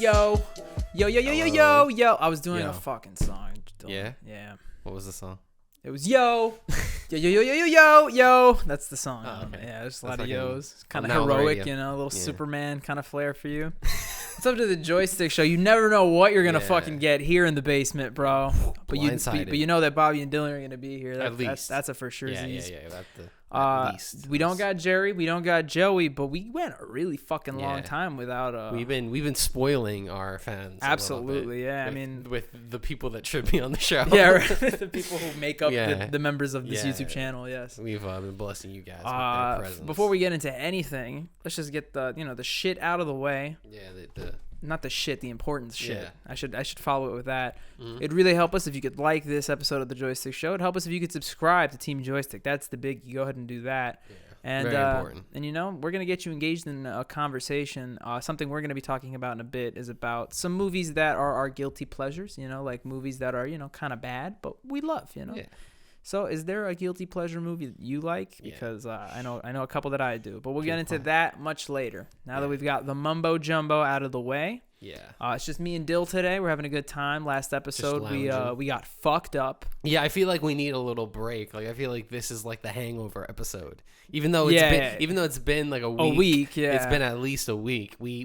Yo. I was doing a fucking song. Yeah? Yeah. What was the song? It was yo. Yo. That's the song. Oh, okay. Yeah, there's a That's lot of fucking- yo's. Kind of now on the heroic, radio. you know, a little Yeah. Superman kind of flair for you. It's up to the Joystick show. You never know what you're gonna Yeah. fucking get here in the basement, bro. But Blindsided. you know that Bobby and Dylan are gonna be here. At least. That's a for sure. Yeah. At least. We don't got Jerry, we don't got Joey, but we went a really fucking long Yeah. time without. We've been spoiling our fans. a little Absolutely, bit yeah. with- I mean, with the people that should be on the show. yeah, right. The people who make up Yeah. the members of this Yeah. YouTube channel. Yes. We've been blessing you guys with their presence. Before we get into anything, let's just get the shit out of the way. Yeah. Not the shit, the important shit. Yeah. I should follow it with that. Mhm. It'd really help us if you could like this episode of the Joystick Show. It'd help us if you could subscribe to Team Joystick. That's the big. You go ahead and do that. Yeah. And Very important. And we're gonna get you engaged in a conversation. Something we're gonna be talking about in a bit is about some movies that are our guilty pleasures. Like movies that are kind of bad, but we love. Yeah. So, is there a guilty pleasure movie that you like? Yeah. Because I know a couple that I do, but we'll get into fine. that much later. Now that Yeah. we've got the mumbo jumbo out of the way, Yeah. it's just me and Dill today. We're having a good time. Last episode, lounging. we got fucked up. Yeah, I feel like we need a little break. Like I feel like this is like the Hangover episode. Even though it's been like a week. Yeah. It's been at least a week. We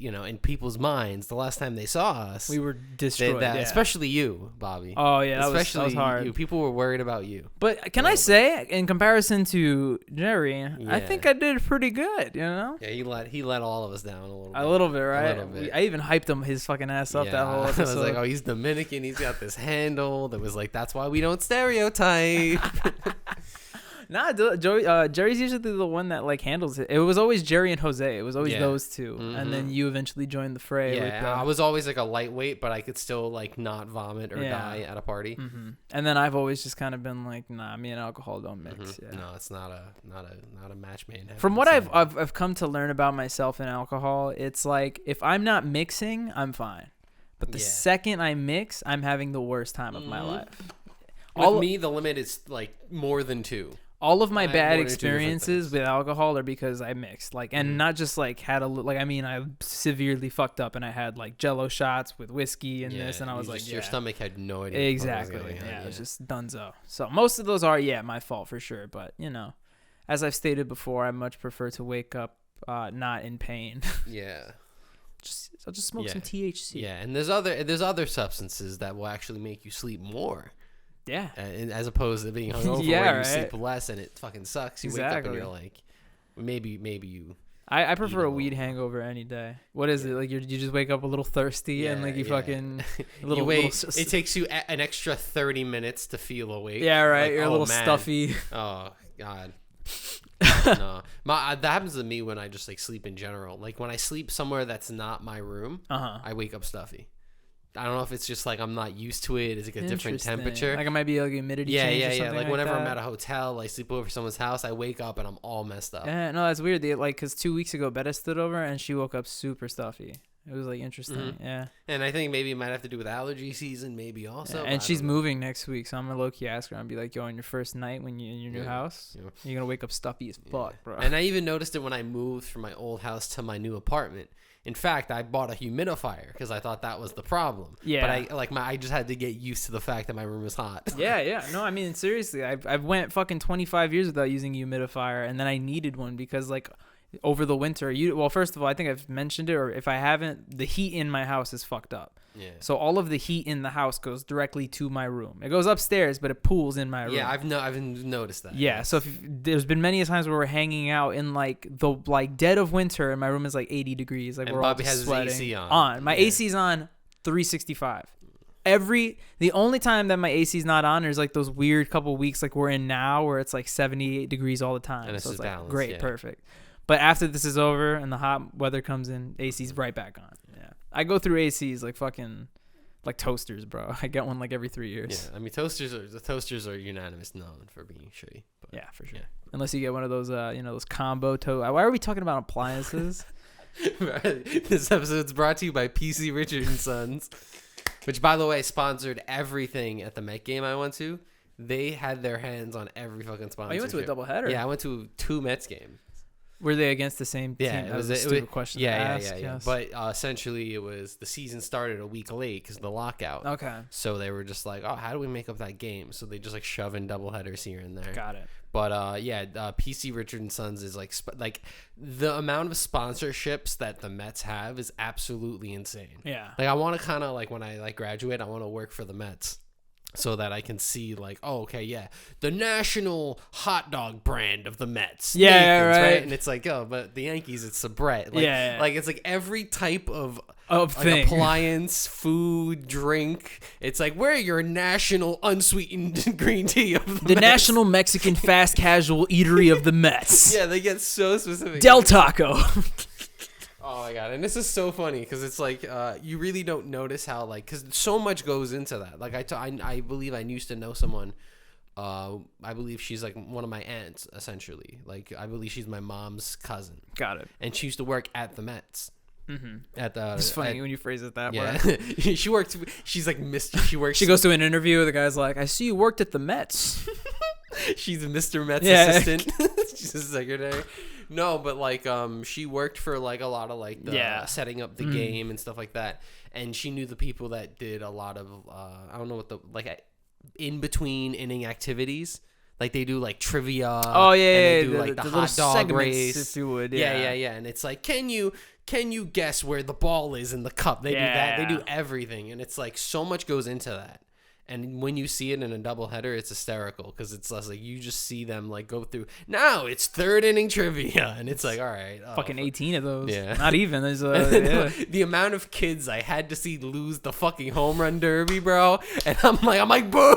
in people's minds, the last time they saw us, We were destroyed. Yeah. especially you, Bobby. Oh yeah, that especially was hard. you. People were worried about you. But can I say, in comparison to Jerry, I Yeah. think I did pretty good. Yeah, he let all of us down a little bit. A little bit, right? little bit. I even hyped his fucking ass up that whole I episode. was like, oh, he's Dominican. He's got this handle that was like, that's why we don't stereotype. Nah, Jerry's usually the one that like handles it. It was always Jerry and Jose. It was always Yeah. those two, and then you eventually joined the fray. with Yeah, I was always like a lightweight, but I could still like not vomit or Yeah. die at a party. And then I've always just kind of been like, nah, me and alcohol don't mix. Yeah. No, it's not a match made in heaven. From what So- I've come to learn about myself in alcohol, it's like if I'm not mixing, I'm fine. But the Yeah. second I mix, I'm having the worst time of my life. With me, the limit is like more than 2. All of my I have bad one or two different experiences things. with alcohol are because I mixed, and not just like I severely fucked up and I had like Jello shots with whiskey and this, and I was like, your stomach had no idea. exactly, What was going on. yeah, it was just dunzo. So most of those are my fault for sure, but as I've stated before, I much prefer to wake up not in pain. Yeah. I'll just smoke Yeah. some THC. Yeah, and there's other substances that will actually make you sleep more. Yeah. As opposed to being hungover, Yeah, where you right. sleep less and it fucking sucks. You wake up and Exactly. you're like, maybe you. I prefer Eat a a weed little. hangover any day. What is it like? You just wake up a little thirsty and like you Yeah. fucking a You little. wait. little It takes you an extra 30 minutes to feel awake. yeah, right. Like, You're a oh, little man. stuffy. Oh God. No, that happens to me when I just like sleep in general. Like when I sleep somewhere that's not my room, I wake up stuffy. I don't know if it's just like I'm not used to it. It's like a different Interesting. temperature. Like it might be like humidity change or something Like whenever I'm that. at a hotel, I sleep over someone's house, I wake up and I'm all messed up. Yeah, no, that's weird. Because 2 weeks ago, Betta stood over and she woke up super stuffy. It was like interesting. Yeah. And I think maybe it might have to do with allergy season, maybe also. Yeah, but and I she's don't know. moving next week, so I'm gonna low key ask her and be like, "Yo, on your first night when you in your new house, Yeah. you're gonna wake up stuffy as fuck, bro." And I even noticed it when I moved from my old house to my new apartment. In fact, I bought a humidifier because I thought that was the problem. Yeah. But I just had to get used to the fact that my room was hot. Yeah. No, I mean seriously, I've went fucking 25 years without using a humidifier, and then I needed one because like over the winter, well, first of all, I think I've mentioned it, or if I haven't, the heat in my house is fucked up. Yeah. So all of the heat in the house goes directly to my room. It goes upstairs, but it pools in my room. Yeah, I've noticed that. Yeah, so there's been many times where we're hanging out in like the dead of winter, and my room is like 80 degrees. Like And we're Bobby all just has sweating. his AC on. My Yeah. AC's on 365. The only time that my AC's not on is like those weird couple weeks like we're in now, where it's like 78 degrees all the time. And it's so it's just like balanced, great, yeah. perfect. But after this is over and the hot weather comes in, AC's right back on. Yeah, I go through ACs like fucking. Like toasters, bro. I get one like every 3 years. Yeah, I mean the toasters are unanimous known for being shitty. But Yeah, for sure. Yeah. Unless you get one of those, those combo Why are we talking about appliances? This episode's brought to you by PC Richard and Sons, which by the way sponsored everything at the Met game I went to. They had their hands on every fucking sponsor. Oh, you went to a doubleheader? Yeah, I went to 2 Mets games. Were they against the same team? Yeah, That was a stupid question to ask. Yeah. But essentially, it was the season started a week late because of the lockout. Okay. So they were just like, oh, how do we make up that game? So they just like shove in doubleheaders here and there. Got it. But PC Richard and Sons is like the amount of sponsorships that the Mets have is absolutely insane. Yeah. Like I want to kind of like when I like graduate, I want to work for the Mets. So that I can see like, oh, okay, yeah, the national hot dog brand of the Mets. Yeah, Nathan's, right. And it's like, oh, but the Yankees, it's Sabret. Like, yeah. Like it's like every type of like thing. appliance, food, drink. It's like we're your national unsweetened green tea of the Mets. National Mexican fast casual eatery of the Mets. Yeah, they get so specific. Del Taco. Oh my god, and this is so funny because it's like you really don't notice how like because so much goes into that. Like I believe I used to know someone. I believe she's like one of my aunts essentially. Like I believe she's my mom's cousin. Got it. And she used to work at the Mets. Mm-hmm. At the it's funny when you phrase it that way. She worked. She's like Mr. She works. She goes to an interview. The guy's like, "I see you worked at the Mets." She's a Mr. Mets assistant. She's a secretary. No, but like she worked for like a lot of like the setting up the game and stuff like that, and she knew the people that did a lot of I don't know what the like in between inning activities. Like they do like trivia. Oh yeah, and they do the, like the little hot dog segments, race, if you would. Yeah, and it's like can you guess where the ball is in the cup? They do that. They do everything, and it's like so much goes into that. And when you see it in a doubleheader, it's hysterical because it's less like you just see them like go through. Now it's third inning trivia, and it's like all right, fucking 18 of those. Yeah, not even. There's the amount of kids I had to see lose the fucking home run derby, bro. And I'm like, boo.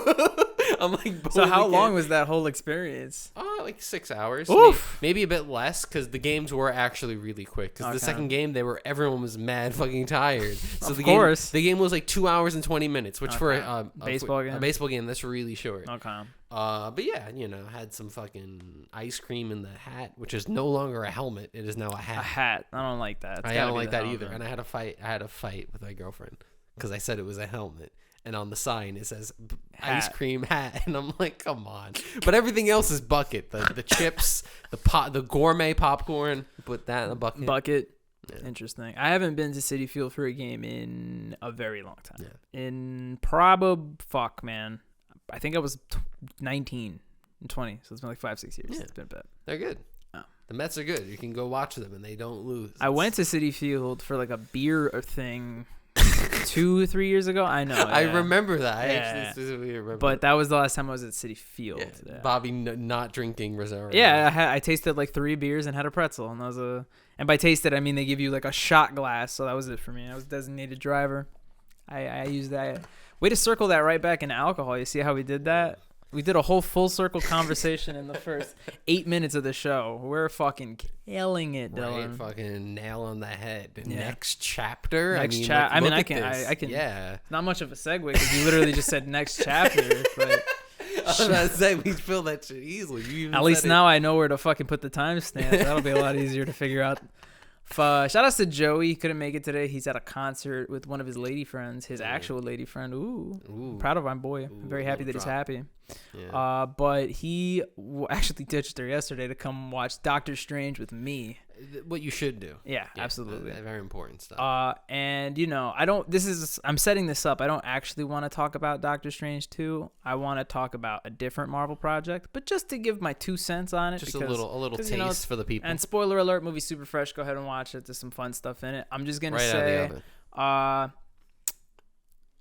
I'm like, boo. So how long was that whole experience? Like 6 hours. Oof. Maybe a bit less because the games were actually really quick. Because the second game, everyone was mad fucking tired. So of the course. The game was like 2 hours and 20 minutes, which for a baseball game, that's really short. Okay. But yeah, had some fucking ice cream in the hat, which is no longer a helmet. It is now a hat. A hat. I don't like that. I don't like that either. And I had a fight with my girlfriend because I said it was a helmet. And on the sign it says ice cream hat, and I'm like, come on. But everything else is bucket. The chips, the gourmet popcorn, put that in a bucket. Yeah. Interesting. I haven't been to Citi Field for a game in a very long time. Yeah. In man. I think I was 19 and 20, so it's been like 5-6 years. Yeah. It's been a bit. They're good. Oh. The Mets are good. You can go watch them, and they don't lose. I went to Citi Field for like a beer thing 2-3 years ago. I know. Yeah. I remember that. I actually specifically remember. But that was the last time I was at Citi Field. Yeah. Bobby not drinking Reserve. Yeah, I tasted like 3 beers and had a pretzel, and that was and by tasted I mean they give you like a shot glass, so that was it for me. I was designated driver. I used that. Way to circle that right back into alcohol. You see how we did that? We did a whole full circle conversation in the first 8 minutes of the show. We're fucking killing it, Dylan. Right, fucking nail on the head. Yeah. Next chapter. I can. Yeah. Not much of a segue because you literally just said next chapter. But I was about to say we fill that shit easily. At least now I know where to fucking put the timestamp. That'll be a lot easier to figure out. Shout out to Joey. He couldn't make it today. He's at a concert with one of his lady friends, his actual lady friend. Ooh. Proud of my boy. I'm very happy that he's happy. Yeah. But he actually ditched her yesterday to come watch Doctor Strange with me. What you should do. Yeah, absolutely. Very important stuff. And I'm setting this up. I don't actually want to talk about Doctor Strange 2. I want to talk about a different Marvel project, but just to give my 2 cents on it. Just a little taste for the people. And spoiler alert, movie super fresh. Go ahead and watch it. There's some fun stuff in it. I'm just going to say,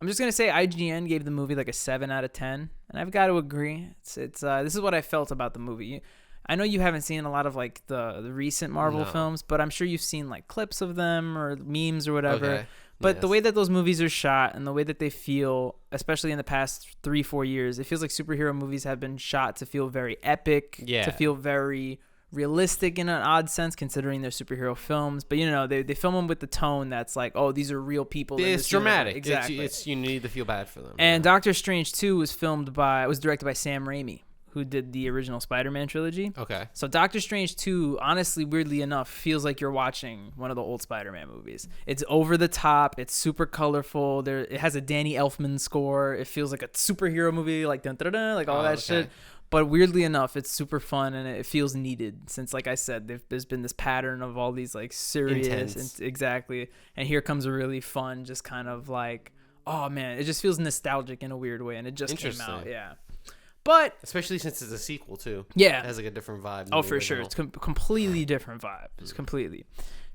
IGN gave the movie like a 7 out of 10, and I've got to agree. This is what I felt about the movie. I know you haven't seen a lot of like the recent Marvel films, but I'm sure you've seen like clips of them or memes or whatever. Okay. But the way that those movies are shot and the way that they feel, especially in the past 3-4 years, it feels like superhero movies have been shot to feel very epic, to feel very realistic in an odd sense, considering they're superhero films. But they film them with the tone that's like, oh, these are real people. It's dramatic. Exactly. You need to feel bad for them. And Doctor Strange 2 was directed by Sam Raimi, who did the original Spider-Man trilogy. Okay. So Doctor Strange 2, honestly, weirdly enough, feels like you're watching one of the old Spider-Man movies. It's over the top. It's super colorful. It has a Danny Elfman score. It feels like a superhero movie, like dun, dun, dun, like all that shit. But weirdly enough, it's super fun and it feels needed since, like I said, there's been this pattern of all these like serious, exactly. And here comes a really fun, just kind of like, oh man, it just feels nostalgic in a weird way, and it just came out, yeah. But especially since it's a sequel too, yeah, it has like a different vibe. Oh, for sure, it's completely different vibe. It's completely.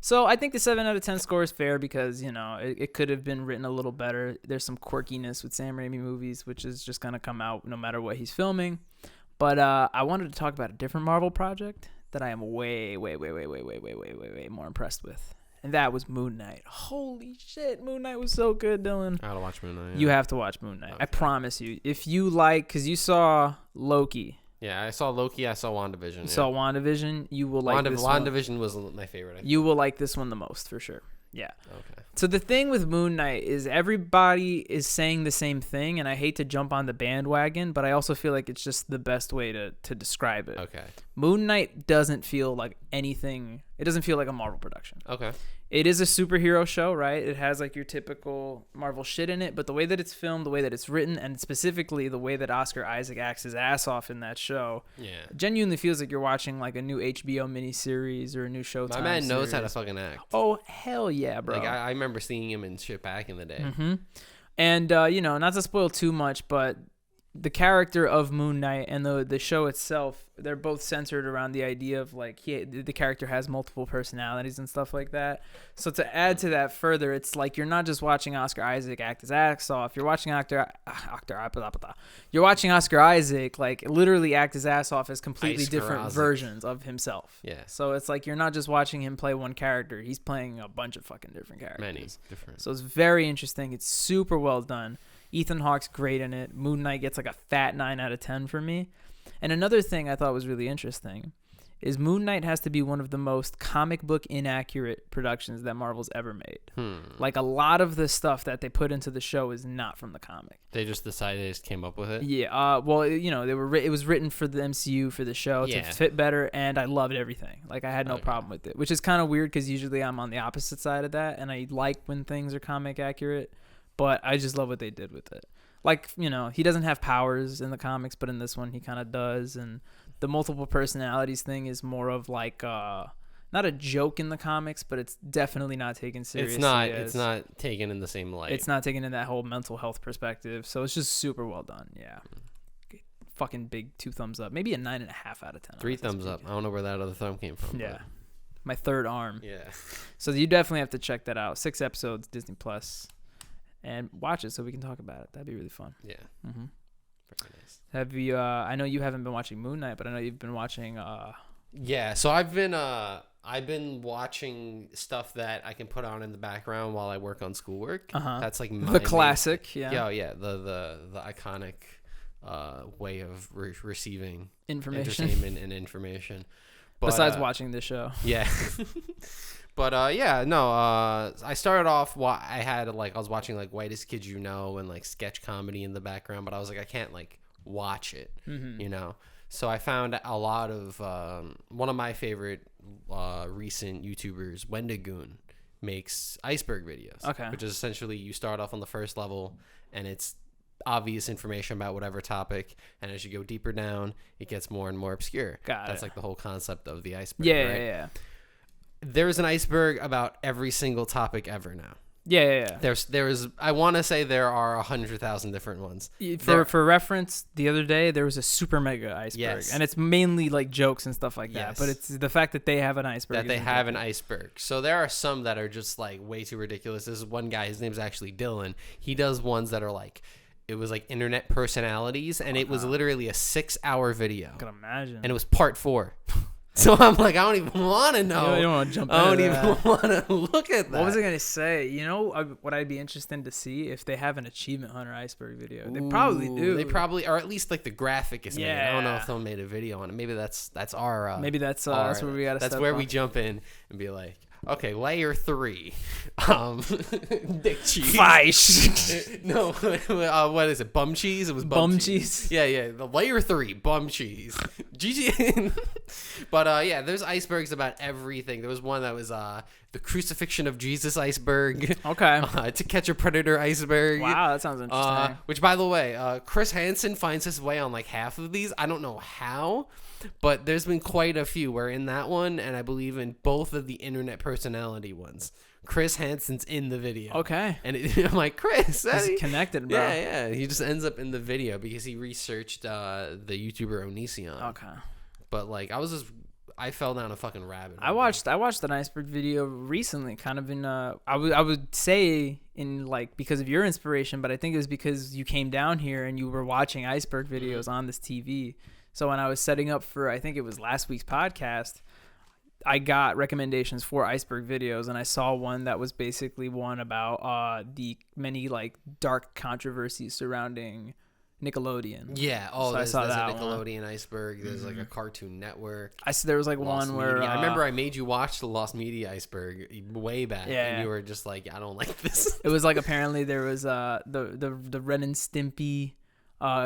So I think the 7 out of 10 score is fair because, you know, it could have been written a little better. There's some quirkiness with Sam Raimi movies, which is just gonna come out no matter what he's filming. But I wanted to talk about a different Marvel project that I am way more impressed with. And that was Moon Knight. Holy shit, Moon Knight was so good, Dylan. I gotta watch Moon Knight. Yeah. You have to watch Moon Knight. Okay. I promise you. If you like, because you saw Loki. Yeah, I saw Loki. I saw WandaVision. You saw WandaVision. You will like this one. WandaVision was my favorite. You will like this one the most, for sure. Yeah. Okay. So the thing with Moon Knight is everybody is saying the same thing, and I hate to jump on the bandwagon, but I also feel like it's just the best way to describe it. Okay. Moon Knight doesn't feel like anything. It doesn't feel like a Marvel production. Okay. It is a superhero show, right? It has like your typical Marvel shit in it, but the way that it's filmed, the way that it's written, and specifically the way that Oscar Isaac acts his ass off in that show, genuinely feels like you're watching like a new HBO miniseries or a new Showtime My man knows series. how to fucking act. Oh, hell yeah, bro. Like I remember seeing him in shit back in the day. Mm-hmm. And, you know, not to spoil too much, but the character of Moon Knight and the show itself, they're both centered around the idea of like the character has multiple personalities and stuff like that. So to add to that further, it's like you're not just watching Oscar Isaac act his ass off. You're watching you're watching Oscar Isaac like literally act his ass off as completely different versions of himself. Yeah. So it's like you're not just watching him play one character. He's playing a bunch of fucking different characters. Many different. So it's very interesting. It's super well done. Ethan Hawke's great in it. Moon Knight gets like a fat 9 out of 10 for me. And another thing I thought was really interesting is Moon Knight has to be one of the most comic book inaccurate productions that Marvel's ever made. Like a lot of the stuff that they put into the show is not from the comic. They just decided they just came up with it? Yeah. Well, you know, it was written for the MCU for the show to fit better, and I loved everything. Like I had no problem with it, which is kind of weird because usually I'm on the opposite side of that, and I like when things are comic accurate. But I just love what they did with it. Like, you know, he doesn't have powers in the comics, but in this one he kind of does. And the multiple personalities thing is more of like not a joke in the comics, but it's definitely not taken seriously. It's not taken in the same light. It's not taken in that whole mental health perspective. So it's just super well done. Yeah. Fucking big 2 thumbs up. Maybe a 9.5 out of 10. 3 thumbs up. I don't know where that other thumb came from. Yeah. My third arm. Yeah. So you definitely have to check that out. 6 episodes, Disney Plus. And watch it so we can talk about it. That'd be really fun. Yeah. Mm-hmm. Very nice. Have you? I know you haven't been watching Moon Knight, but I know you've been watching. Yeah. So I've been watching stuff that I can put on in the background while I work on schoolwork. That's like the classic. Yeah. Yeah. The iconic way of receiving entertainment and information. But, besides watching this show. Yeah. But I started off. I was watching like Whitest Kids You Know and like sketch comedy in the background, but I was like, I can't like watch it, you know. So I found a lot of one of my favorite recent YouTubers, Wendigoon, makes Iceberg videos. Okay. Which is essentially you start off on the first level and it's obvious information about whatever topic, and as you go deeper down, it gets more and more obscure. That's like the whole concept of the iceberg. Yeah. There's an iceberg about every single topic ever now. Yeah. There's I want to say there are 100,000 different ones. For reference, the other day there was a super mega iceberg, and it's mainly like jokes and stuff like that. But it's the fact that they have an iceberg. An iceberg. So there are some that are just like way too ridiculous. This is one guy. His name's actually Dylan. He does ones that are like. It was like internet personalities, and it was literally a 6-hour video. I can imagine. And it was part 4. So I'm like, I don't even want to know. You don't want to jump I don't even want to look at that. What was I going to say? You know what I'd be interested to see? If they have an Achievement Hunter iceberg video. They probably do. They probably, or at least like the graphic is made. I don't know if they'll made a video on it. Maybe that's our... Maybe that's where we got to That's where we jump in and be like, Okay, layer 3. Dick cheese. Fish. No, what is it? Bum cheese? It was bum cheese. Yeah. The layer 3, bum cheese. GG. But yeah, there's icebergs about everything. There was one that was the crucifixion of Jesus iceberg. Okay. To Catch a Predator iceberg. Wow, that sounds interesting. Which, by the way, Chris Hansen finds his way on like half of these. I don't know how, but there's been quite a few. We're in that one, and I believe in both of the internet personality ones. Chris Hansen's in the video. Okay. And I'm like, Chris, he's connected, bro. Yeah. He just ends up in the video because he researched the YouTuber Onision. Okay. But like, I fell down a fucking rabbit hole. I watched an iceberg video recently, kind of in I would say in like because of your inspiration, but I think it was because you came down here and you were watching iceberg videos on this TV. So when I was setting up for, I think it was last week's podcast, I got recommendations for iceberg videos, and I saw one that was basically one about the many like dark controversies surrounding Nickelodeon. Yeah. So There's a Nickelodeon one. Iceberg. There's like a Cartoon Network. There was like Lost one where I remember I made you watch the Lost Media Iceberg way back, Yeah. and you were just like, I don't like this. it was like apparently there was the Ren and Stimpy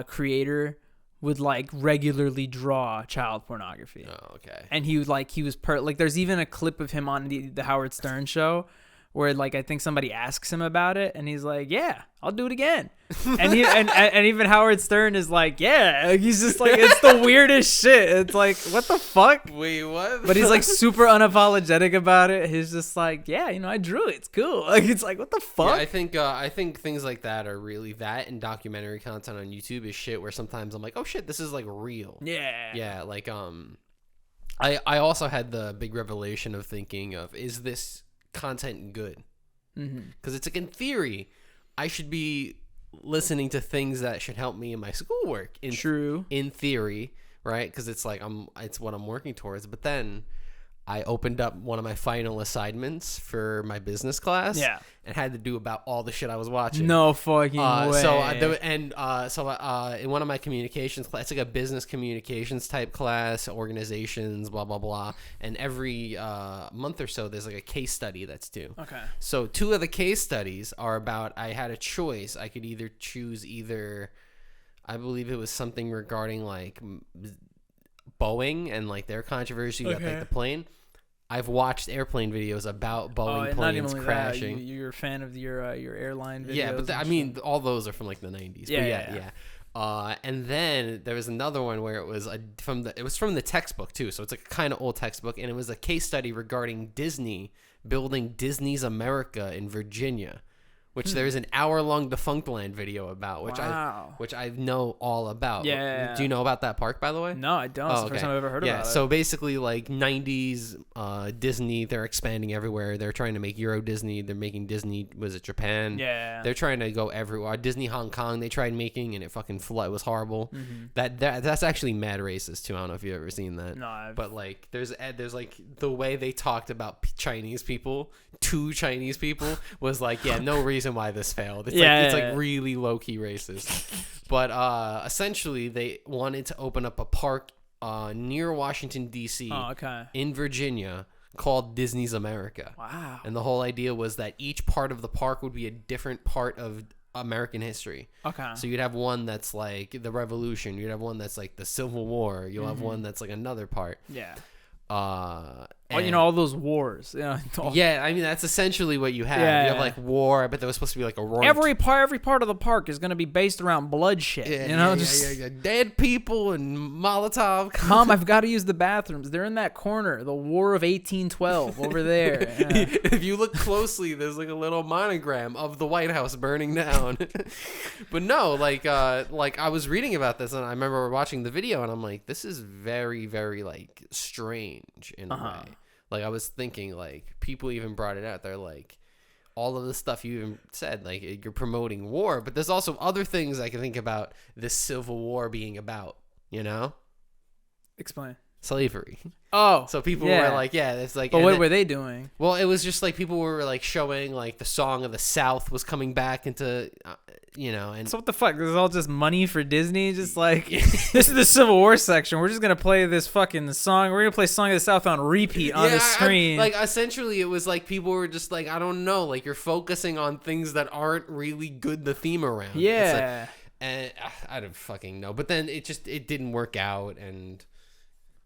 creator would like regularly draw child pornography. Oh, okay. And he was like there's even a clip of him on the Howard Stern show where like I think somebody asks him about it, and he's like, "Yeah, I'll do it again." And he and even Howard Stern is like, "Yeah." Like, he's just like, it's the weirdest shit. It's like, what the fuck? Wait, what? But he's like super unapologetic about it. He's just like, "Yeah, I drew it. It's cool." Like it's like, what the fuck? Yeah, I think things like that are really that, and documentary content on YouTube is shit where sometimes I'm like, oh shit, this is like real. Yeah. Yeah, like I also had the big revelation of thinking of, is this content good? Because it's like, in theory, I should be listening to things that should help me in my schoolwork. True. In theory, right? Because it's like it's what I'm working towards. But then I opened up one of my final assignments for my business class. Yeah. And had to do about all the shit I was watching. No fucking way. So in one of my communications class, it's like a business communications type class, organizations, blah blah blah. And every month or so, there's like a case study that's due. Okay. So 2 of the case studies are about, I had a choice. I could either choose I believe it was something regarding like Boeing and like their controversy about like the plane. I've watched airplane videos about Boeing planes crashing. You're a fan of your airline videos. Yeah, but I mean, all those are from like the 90s. Yeah. And then there was another one where it was from the textbook too. So it's like a kind of old textbook, and it was a case study regarding Disney building Disney's America in Virginia, which there's an hour-long Defunctland video about, which I know all about. Yeah. Do you know about that park, by the way? No, I don't. It's the first time I've ever heard about it. Yeah, so basically, like 90s Disney, they're expanding everywhere. They're trying to make Euro Disney. They're making Disney, was it Japan? Yeah. They're trying to go everywhere. Disney Hong Kong, they tried making, and it fucking it was horrible. That's actually mad racist, too. I don't know if you've ever seen that. No, But, like, there's like, the way they talked about Chinese people, to Chinese people, was like, yeah, no reason why this failed. It's like really low-key racist. But essentially they wanted to open up a park near Washington D.C. In Virginia called Disney's America. Wow. And the whole idea was that each part of the park would be a different part of American history. Okay. So you'd have one that's like the Revolution, you'd have one that's like the Civil War, you'll have one that's like another part. Yeah. All those wars. Yeah, I mean, that's essentially what you have. Yeah. You have like war, but there was supposed to be like a roaring. Every part of the park is going to be based around bloodshed. Yeah. Dead people and Molotov. Mom, I've got to use the bathrooms. They're in that corner. The War of 1812 over there. Yeah. If you look closely, there's like a little monogram of the White House burning down. But no, like I was reading about this, and I remember watching the video, and I'm like, this is very, very like strange in a way. Like, I was thinking, like, people even brought it out. They're like, all of the stuff you even said, like, you're promoting war, but there's also other things I can think about this Civil War being about, you know? Explain. slavery. Oh, so people were like, yeah, it's like. But what were they doing? Well, it was just like people were like showing like the song of the South was coming back into, and so what the fuck? This is all just money for Disney. Just like this is the Civil War section. We're just gonna play this fucking song. We're gonna play "Song of the South" on repeat on the screen. Like essentially, it was like people were just like, I don't know, like you're focusing on things that aren't really good. The theme around, yeah. And I don't fucking know. But then it didn't work out, and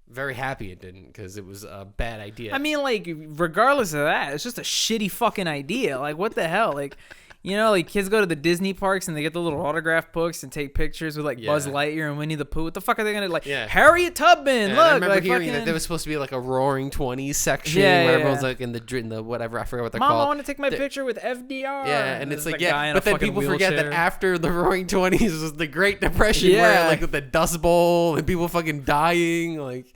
very happy it didn't because it was a bad idea. I mean, like, regardless of that, it's just a shitty fucking idea. Like, what the hell? Like, like kids go to the Disney parks and they get the little autograph books and take pictures with like Buzz Lightyear and Winnie the Pooh. What the fuck are they gonna like? Yeah. Harriet Tubman. Look, I remember like hearing that there was supposed to be like a Roaring '20s section where everyone's like in the whatever, I forget what they're called. Mom, I want to take my picture with FDR. Yeah, and it's like but then people forget that after the Roaring '20s was the Great Depression, where like with the Dust Bowl and people fucking dying, like.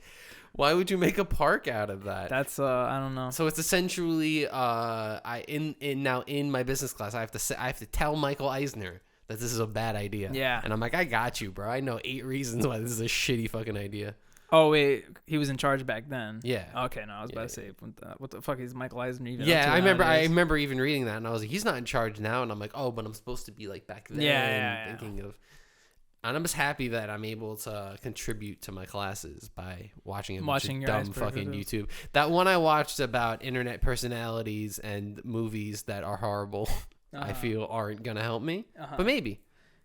Why would you make a park out of that? That's I don't know. So it's essentially in my business class I have to tell Michael Eisner that this is a bad idea. Yeah. And I'm like, I got you, bro. I know 8 reasons why this is a shitty fucking idea. Oh wait, he was in charge back then. Yeah. Okay, no, I was about to say, what the fuck is Michael Eisner even? Yeah, up to I remember. nowadays? I remember even reading that, and I was like, he's not in charge now. And I'm like, oh, but I'm supposed to be like back then. Yeah. Thinking of. And I'm just happy that I'm able to contribute to my classes by watching a bunch of dumb Iceberg fucking videos. YouTube. That one I watched about internet personalities and movies that are horrible, I feel aren't going to help me. But maybe.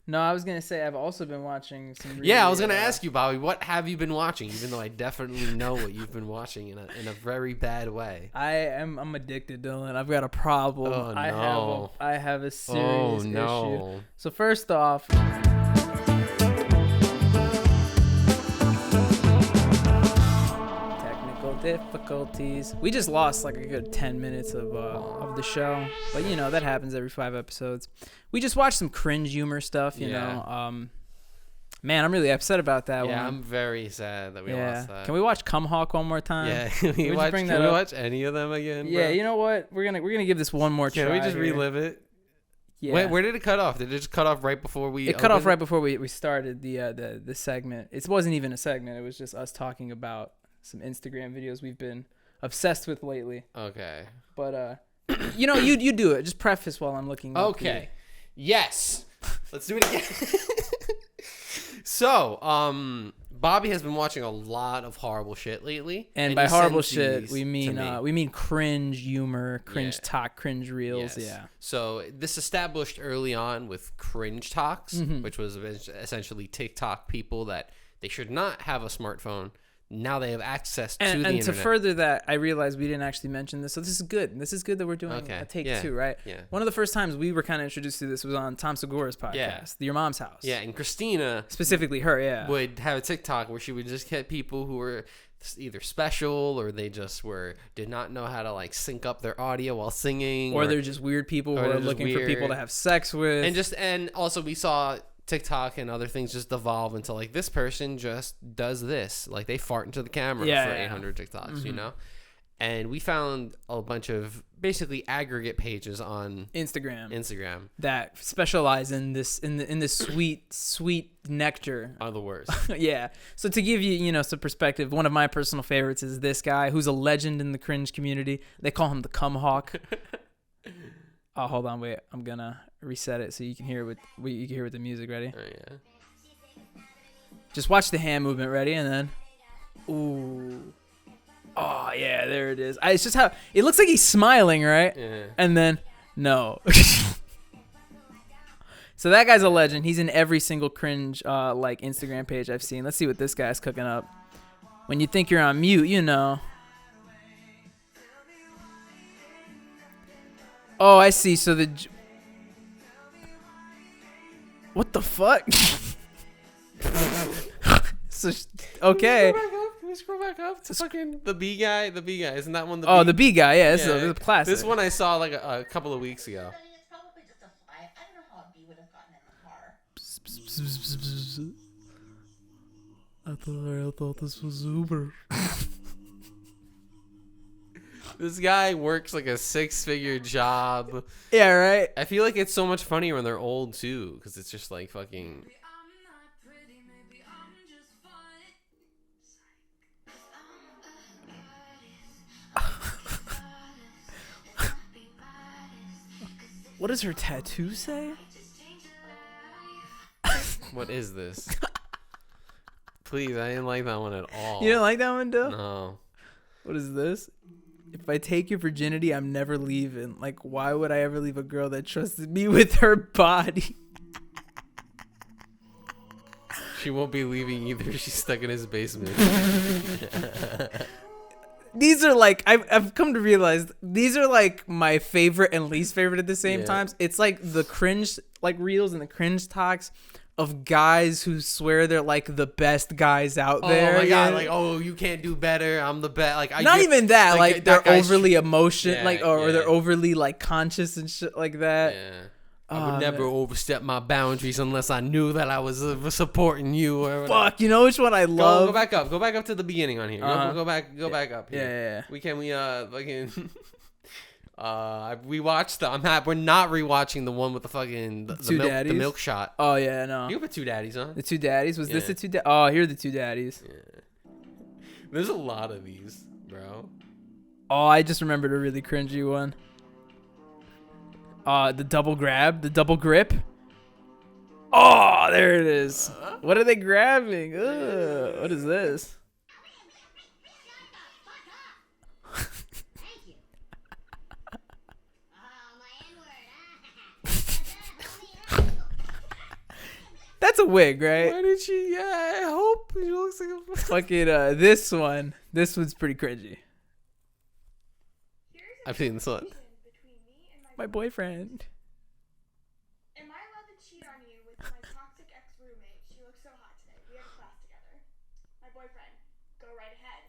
No, I was going to say I've also been watching some really, I was going to ask you, Bobby, what have you been watching? Even though I definitely know what you've been watching in a very bad way. I'm addicted, Dylan. I've got a problem. Oh, no. I have a serious issue. So first off... difficulties. We just lost like a good 10 minutes of the show, but that happens every 5 episodes. We just watched some cringe humor stuff, you know. Man, I'm really upset about that one. Yeah, I'm very sad that we lost that. Can we watch Cumhawk one more time? Yeah, can we watch any of them again? Yeah, bro? You know what? We're gonna give this one more try. Can we just relive it? Yeah. Wait, where did it cut off? Did it just cut off right before we? It cut off right before we started the segment. It wasn't even a segment. It was just us talking about some Instagram videos we've been obsessed with lately. Okay. But you do it. Just preface while I'm looking. Okay. Yes. Let's do it again. So, Bobby has been watching a lot of horrible shit lately. And by horrible shit, we mean cringe humor, cringe talk, cringe reels. Yes. Yeah. So this established early on with cringe talks, which was essentially TikTok people that they should not have a smartphone. Now they have access to the internet. And to further that, I realized we didn't actually mention this. So this is good. This is good that we're doing a take 2, right? Yeah. One of the first times we were kind of introduced to this was on Tom Segura's podcast, Your Mom's House. Yeah, and Christina. Specifically her, would have a TikTok where she would just get people who were either special or they just did not know how to like sync up their audio while singing. Or they're just weird people who are looking for people to have sex with. And also we saw TikTok and other things just evolve into like this person just does this, like they fart into the camera for 800 TikToks, you know. And we found a bunch of basically aggregate pages on Instagram that specialize in this in this sweet nectar. Are the worst. Yeah. So to give you some perspective, one of my personal favorites is this guy who's a legend in the cringe community. They call him the Cumhawk. Oh, hold on, wait. I'm gonna reset it so you can hear it with the music. Ready? Oh yeah. Just watch the hand movement. Ready, and then, ooh, oh yeah, there it is. It's just how it looks like he's smiling, right? Yeah. And then no. So that guy's a legend. He's in every single cringe like Instagram page I've seen. Let's see what this guy's cooking up. When you think you're on mute, Oh, I see. So what the fuck? So okay. Can we scroll back up to fucking the B guy? The B guy, isn't that one? The B guy. Yeah, it's a classic. This one I saw like a couple of weeks ago. It's probably just a fly. I don't know how a bee would have gotten in the car. I thought this was Uber. This guy works like a 6-figure job. Yeah, right. I feel like it's so much funnier when they're old too, because it's just like fucking. What does her tattoo say? What is this? Please, I didn't like that one at all. You didn't like that one, Dill? No. What is this? If I take your virginity, I'm never leaving. Like, why would I ever leave a girl that trusted me with her body? She won't be leaving either. She's stuck in his basement. These are like, I've come to realize these are like my favorite and least favorite at the same times. It's like the cringe like reels and the cringe talks of guys who swear they're like the best guys out there. Oh my god! Like, oh, you can't do better. I'm the best. Like, not even that. Like they're overly Yeah, like, or they're overly like conscious and shit like that. Yeah. I would never overstep my boundaries unless I knew that I was supporting you. Or whatever. Fuck, you know which one I love? Go back up. Go back up to the beginning on here. Go back up here. Yeah. We watched we're not rewatching the one with the fucking the milk shot. Oh yeah, no. You put Two Daddies on. The Two Daddies? Was this the Two Daddies? Oh, here are the Two Daddies. Yeah. There's a lot of these, bro. Oh, I just remembered a really cringy one. The double grab, the double grip. Oh, there it is. What are they grabbing? Ugh, what is this? That's a wig, right? Why did she? Yeah, I hope she looks like a fucking this one. This one's pretty cringy. I've seen this one. My boyfriend. Am I allowed to cheat on you with my toxic ex-roommate? She looks so hot today. We had class together. My boyfriend, go right ahead.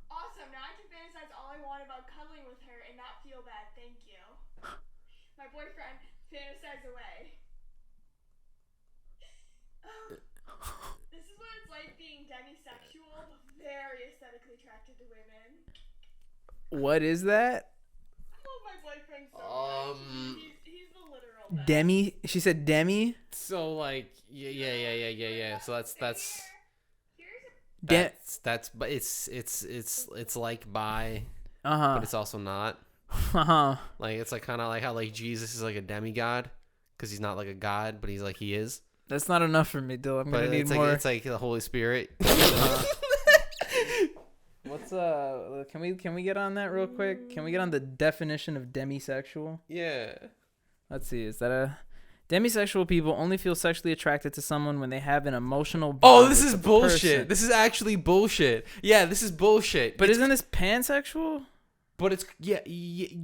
Awesome. Now I can fantasize all I want about cuddling with her and not feel bad. Thank you. My boyfriend, fantasize away. This is what it's like being demisexual, but very aesthetically attracted to women. What is that? My boyfriend so much. He's the literal best. Demi? She said Demi? So like yeah. So that's but it's like bi, but it's also not. Like it's like kind of like how like Jesus is like a demigod because he's not like a god, but he's like he is. That's not enough for me, Dill. I'm gonna need more. It's like the Holy Spirit. What's can we get on that real quick? Can we get on the definition of demisexual? Yeah. Let's see. Is that a demisexual people only feel sexually attracted to someone when they have an emotional bond? Oh, this is with the bullshit. person. This is actually bullshit. Yeah, this is bullshit. But isn't this pansexual? But it's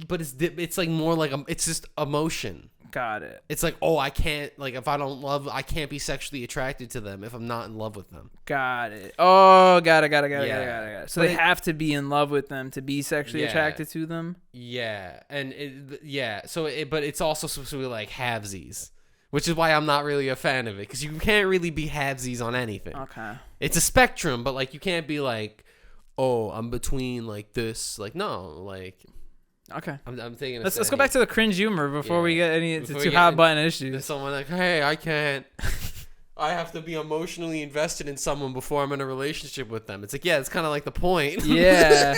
but it's like more like it's just emotion. Got it. It's like, oh, I can't, like, if I don't love, I can't be sexually attracted to them if I'm not in love with them. Got it. Oh, got it. So they have to be in love with them to be sexually attracted to them? Yeah. And, but it's also supposed to be like halvesies, which is why I'm not really a fan of it, because you can't really be halvesies on anything. Okay. It's a spectrum, but, like, you can't be like, oh, I'm between, like, this. Like, no, like... Okay. I'm taking. Let's go back to the cringe humor before we get any too hot button issues. Someone like, hey, I can't. I have to be emotionally invested in someone before I'm in a relationship with them. It's like, yeah, it's kind of like the point. Yeah.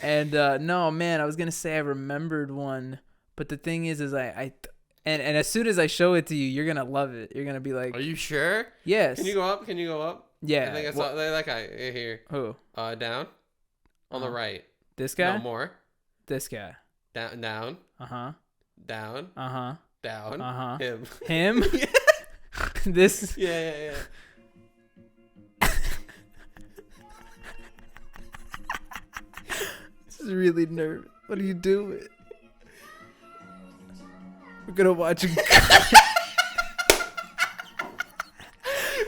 And no, man, I was gonna say I remembered one, but the thing is and as soon as I show it to you, you're gonna love it. You're gonna be like, are you sure? Yes. Can you go up? Yeah. I think I saw that guy here. Who? Down. On the right. This guy? No more. This guy. Down. Uh-huh. Down. Uh-huh. Down. Uh-huh. Him. Yeah. This. Yeah. This is really nervous. What are you doing? We're gonna watch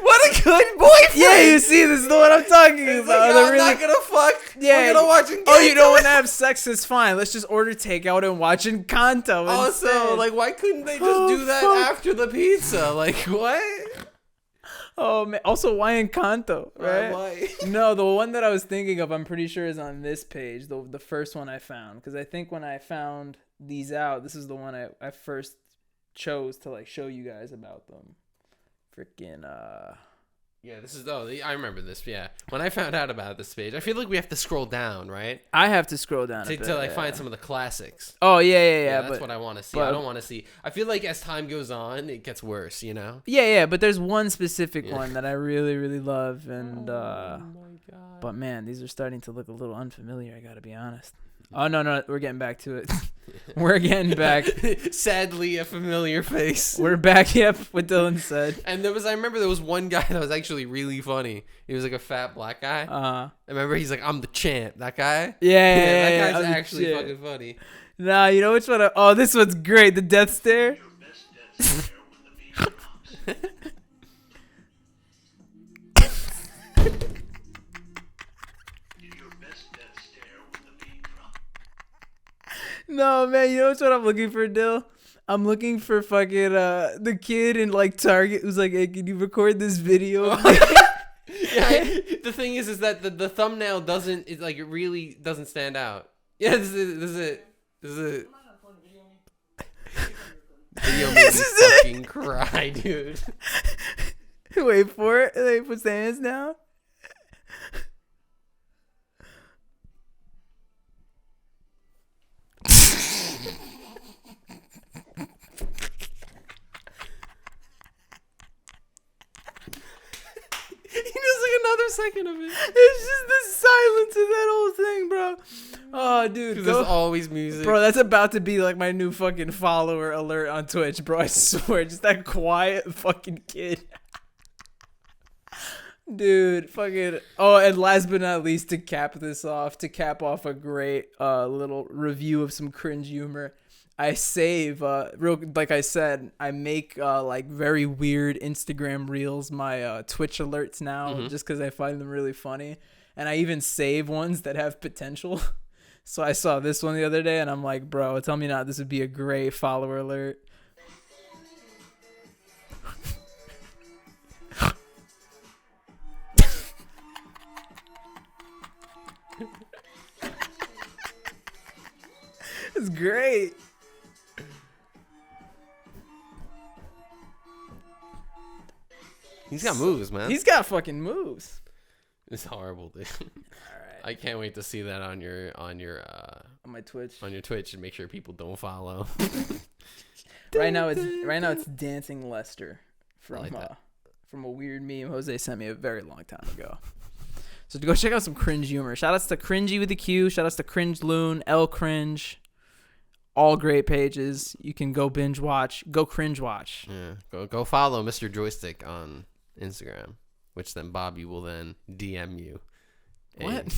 What a good boyfriend! Yeah, you see, this is the one I'm talking about. Like, I'm not gonna fuck. Yeah, we're gonna watch Encanto. Oh, you don't want to have sex? It's fine. Let's just order takeout and watch Encanto. Also, like, why couldn't they just do that after the pizza? Like, what? Oh man. Also, why Encanto? Right? Why? No, the one that I was thinking of, I'm pretty sure is on this page. The first one I found, because I think when I found these out, this is the one I first chose to like show you guys about them. Freaking Yeah, this is I remember this. Yeah, when I found out about this page, I feel like we have to scroll down, right? I have to scroll down to like find some of the classics. Oh yeah. That's what I want to see. I don't want to see. I feel like as time goes on, it gets worse. You know? Yeah. But there's one specific one that I really, really love, and oh my god. But man, these are starting to look a little unfamiliar. I gotta be honest. Oh no, we're getting back to it. We're getting back. Sadly, a familiar face. We're back. Yep, what Dylan said. And I remember there was one guy that was actually really funny. He was like a fat black guy. I remember he's like, I'm the champ. That guy. Yeah, that guy's actually fucking funny. Nah, you know which one? Oh, this one's great. The death stare. No, man, you know what I'm looking for, Dill? I'm looking for fucking the kid in like Target who's like, hey, can you record this video? Yeah, the thing is that the thumbnail doesn't, it really doesn't stand out. Yeah, this is it. Video This is is fucking cry, dude. Wait for it. They put their hands down. Another second of it. It's just the silence of that whole thing, bro. Oh, dude. There's always music. Bro, that's about to be like my new fucking follower alert on Twitch, bro. I swear. Just that quiet fucking kid. Dude, fucking. Oh, and last but not least, to cap off a great little review of some cringe humor. I save like I said, I make like very weird Instagram reels my Twitch alerts now, just because I find them really funny, and I even save ones that have potential. So I saw this one the other day, and I'm like, bro, tell me not this would be a great follower alert. It's great. He's got moves, man. He's got fucking moves. It's horrible, dude. All right. I can't wait to see that on my Twitch. On your Twitch, and make sure people don't follow. Right now it's Dancing Lester from like from a weird meme Jose sent me a very long time ago. So to go check out some cringe humor. Shout outs to Cringy with a Q. Shout outs to Cringe Loon, L Cringe. All great pages. You can go binge watch. Go cringe watch. Yeah. Go follow Mr. Joystick on Instagram, which then Bobby will then DM you. What?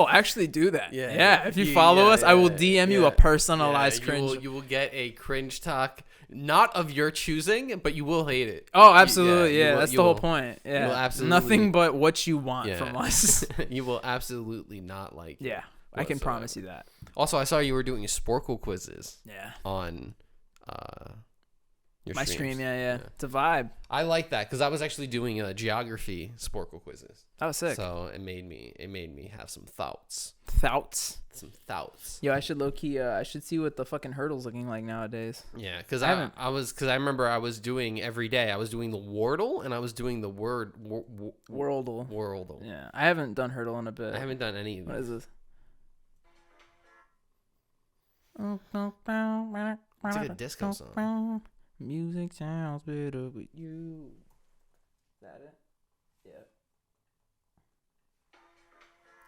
Actually do that. Yeah. If you follow us, I will DM you a personalized cringe. You will get a cringe talk, not of your choosing, but you will hate it. Oh, absolutely. That's the whole point. Yeah. You will absolutely, nothing but what you want from us. You will absolutely not like it. Yeah. I can promise you that. Also, I saw you were doing Sporkle quizzes. Yeah. On your my streams. stream, yeah. It's a vibe. I like that because I was actually doing geography Sporkle quizzes. That was sick. So it made me have some thoughts. Some thoughts. Yo, I should low key. I should see what the fucking hurdle's looking like nowadays. Yeah, because I remember I was doing every day. I was doing the Wordle and I was doing the Worldle. Worldle. Yeah, I haven't done hurdle in a bit. I haven't done any of What is this? It's like a disco song. Music sounds better with you. Is that it? Yeah.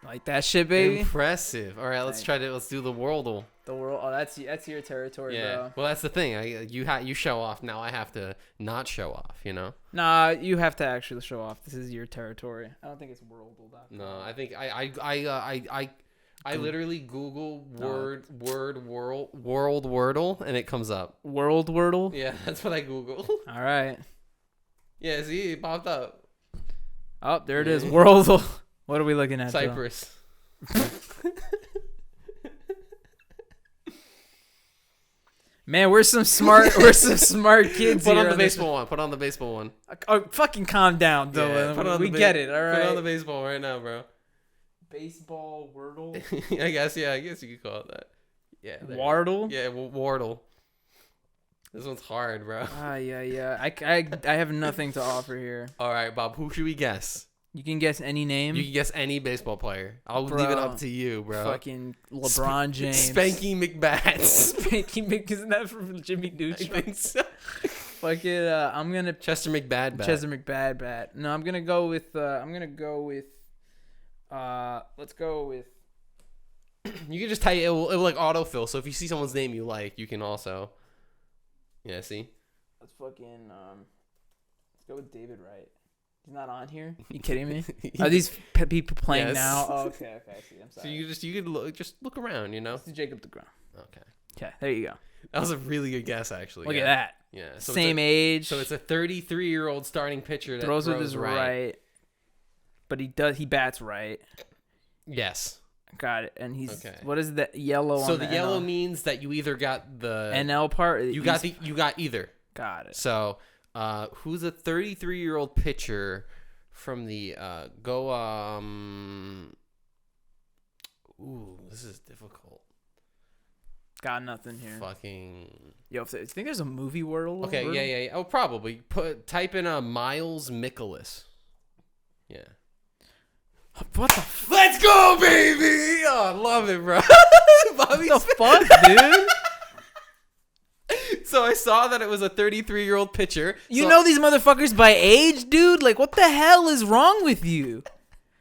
Like that shit, baby. Impressive. All right, let's do the Wordle. The world. Oh, that's your territory, bro. Well, that's the thing. You show off. Now I have to not show off. You know. Nah, you have to actually show off. This is your territory. I don't think it's Worldle.com. No, I think I literally Google world Wordle and it comes up. World Wordle? Yeah, that's what I Google. All right. Yeah, see, it popped up. Oh, there it is. Worldle. What are we looking at? Cyprus. Man, we're some smart kids. Put on the baseball one. Oh, fucking calm down, Dylan. Yeah, we get it. All right. Put on the baseball right now, bro. Baseball Wordle. I guess you could call it that. Yeah. Wardle. Yeah, Wardle. This one's hard, bro. Yeah. I have nothing to offer here. All right, Bob. Who should we guess? You can guess any name. You can guess any baseball player. I'll leave it up to you, bro. Fucking LeBron James. Spanky McBats. Spanky Mc. Isn't that from Jimmy Neutron? I think so. Fucking. I'm gonna. Chester McBad. Chester McBad. No, I'm gonna go with. Let's go with. You can just type it will like autofill. So if you see someone's name you like, you can also. Yeah. See. Let's fucking. Let's go with David Wright. He's not on here. You kidding me? Are these people playing now? Oh, okay. I see. I'm sorry. So you could look around, you know. It's Jacob deGrom. Okay, there you go. That was a really good guess, actually. Look at that. Yeah. So Same age. So it's a 33-year-old starting pitcher that throws with his right. But he bats right. Yes. Got it. And he's what is the yellow on so the the yellow NL? means that you either got the NL part. You got either. Got it. So who's a 33-year-old pitcher from the ooh, this is difficult. Got nothing here. Fucking. Yo, I think there's a movie Wordle. Okay, yeah. Oh, probably. Type in Miles Mikolas. Yeah. What the? Let's go, baby! Oh, I love it, bro. Bobby, what the fuck, dude? So I saw that it was a 33-year-old pitcher. You know these motherfuckers by age, dude? Like, what the hell is wrong with you?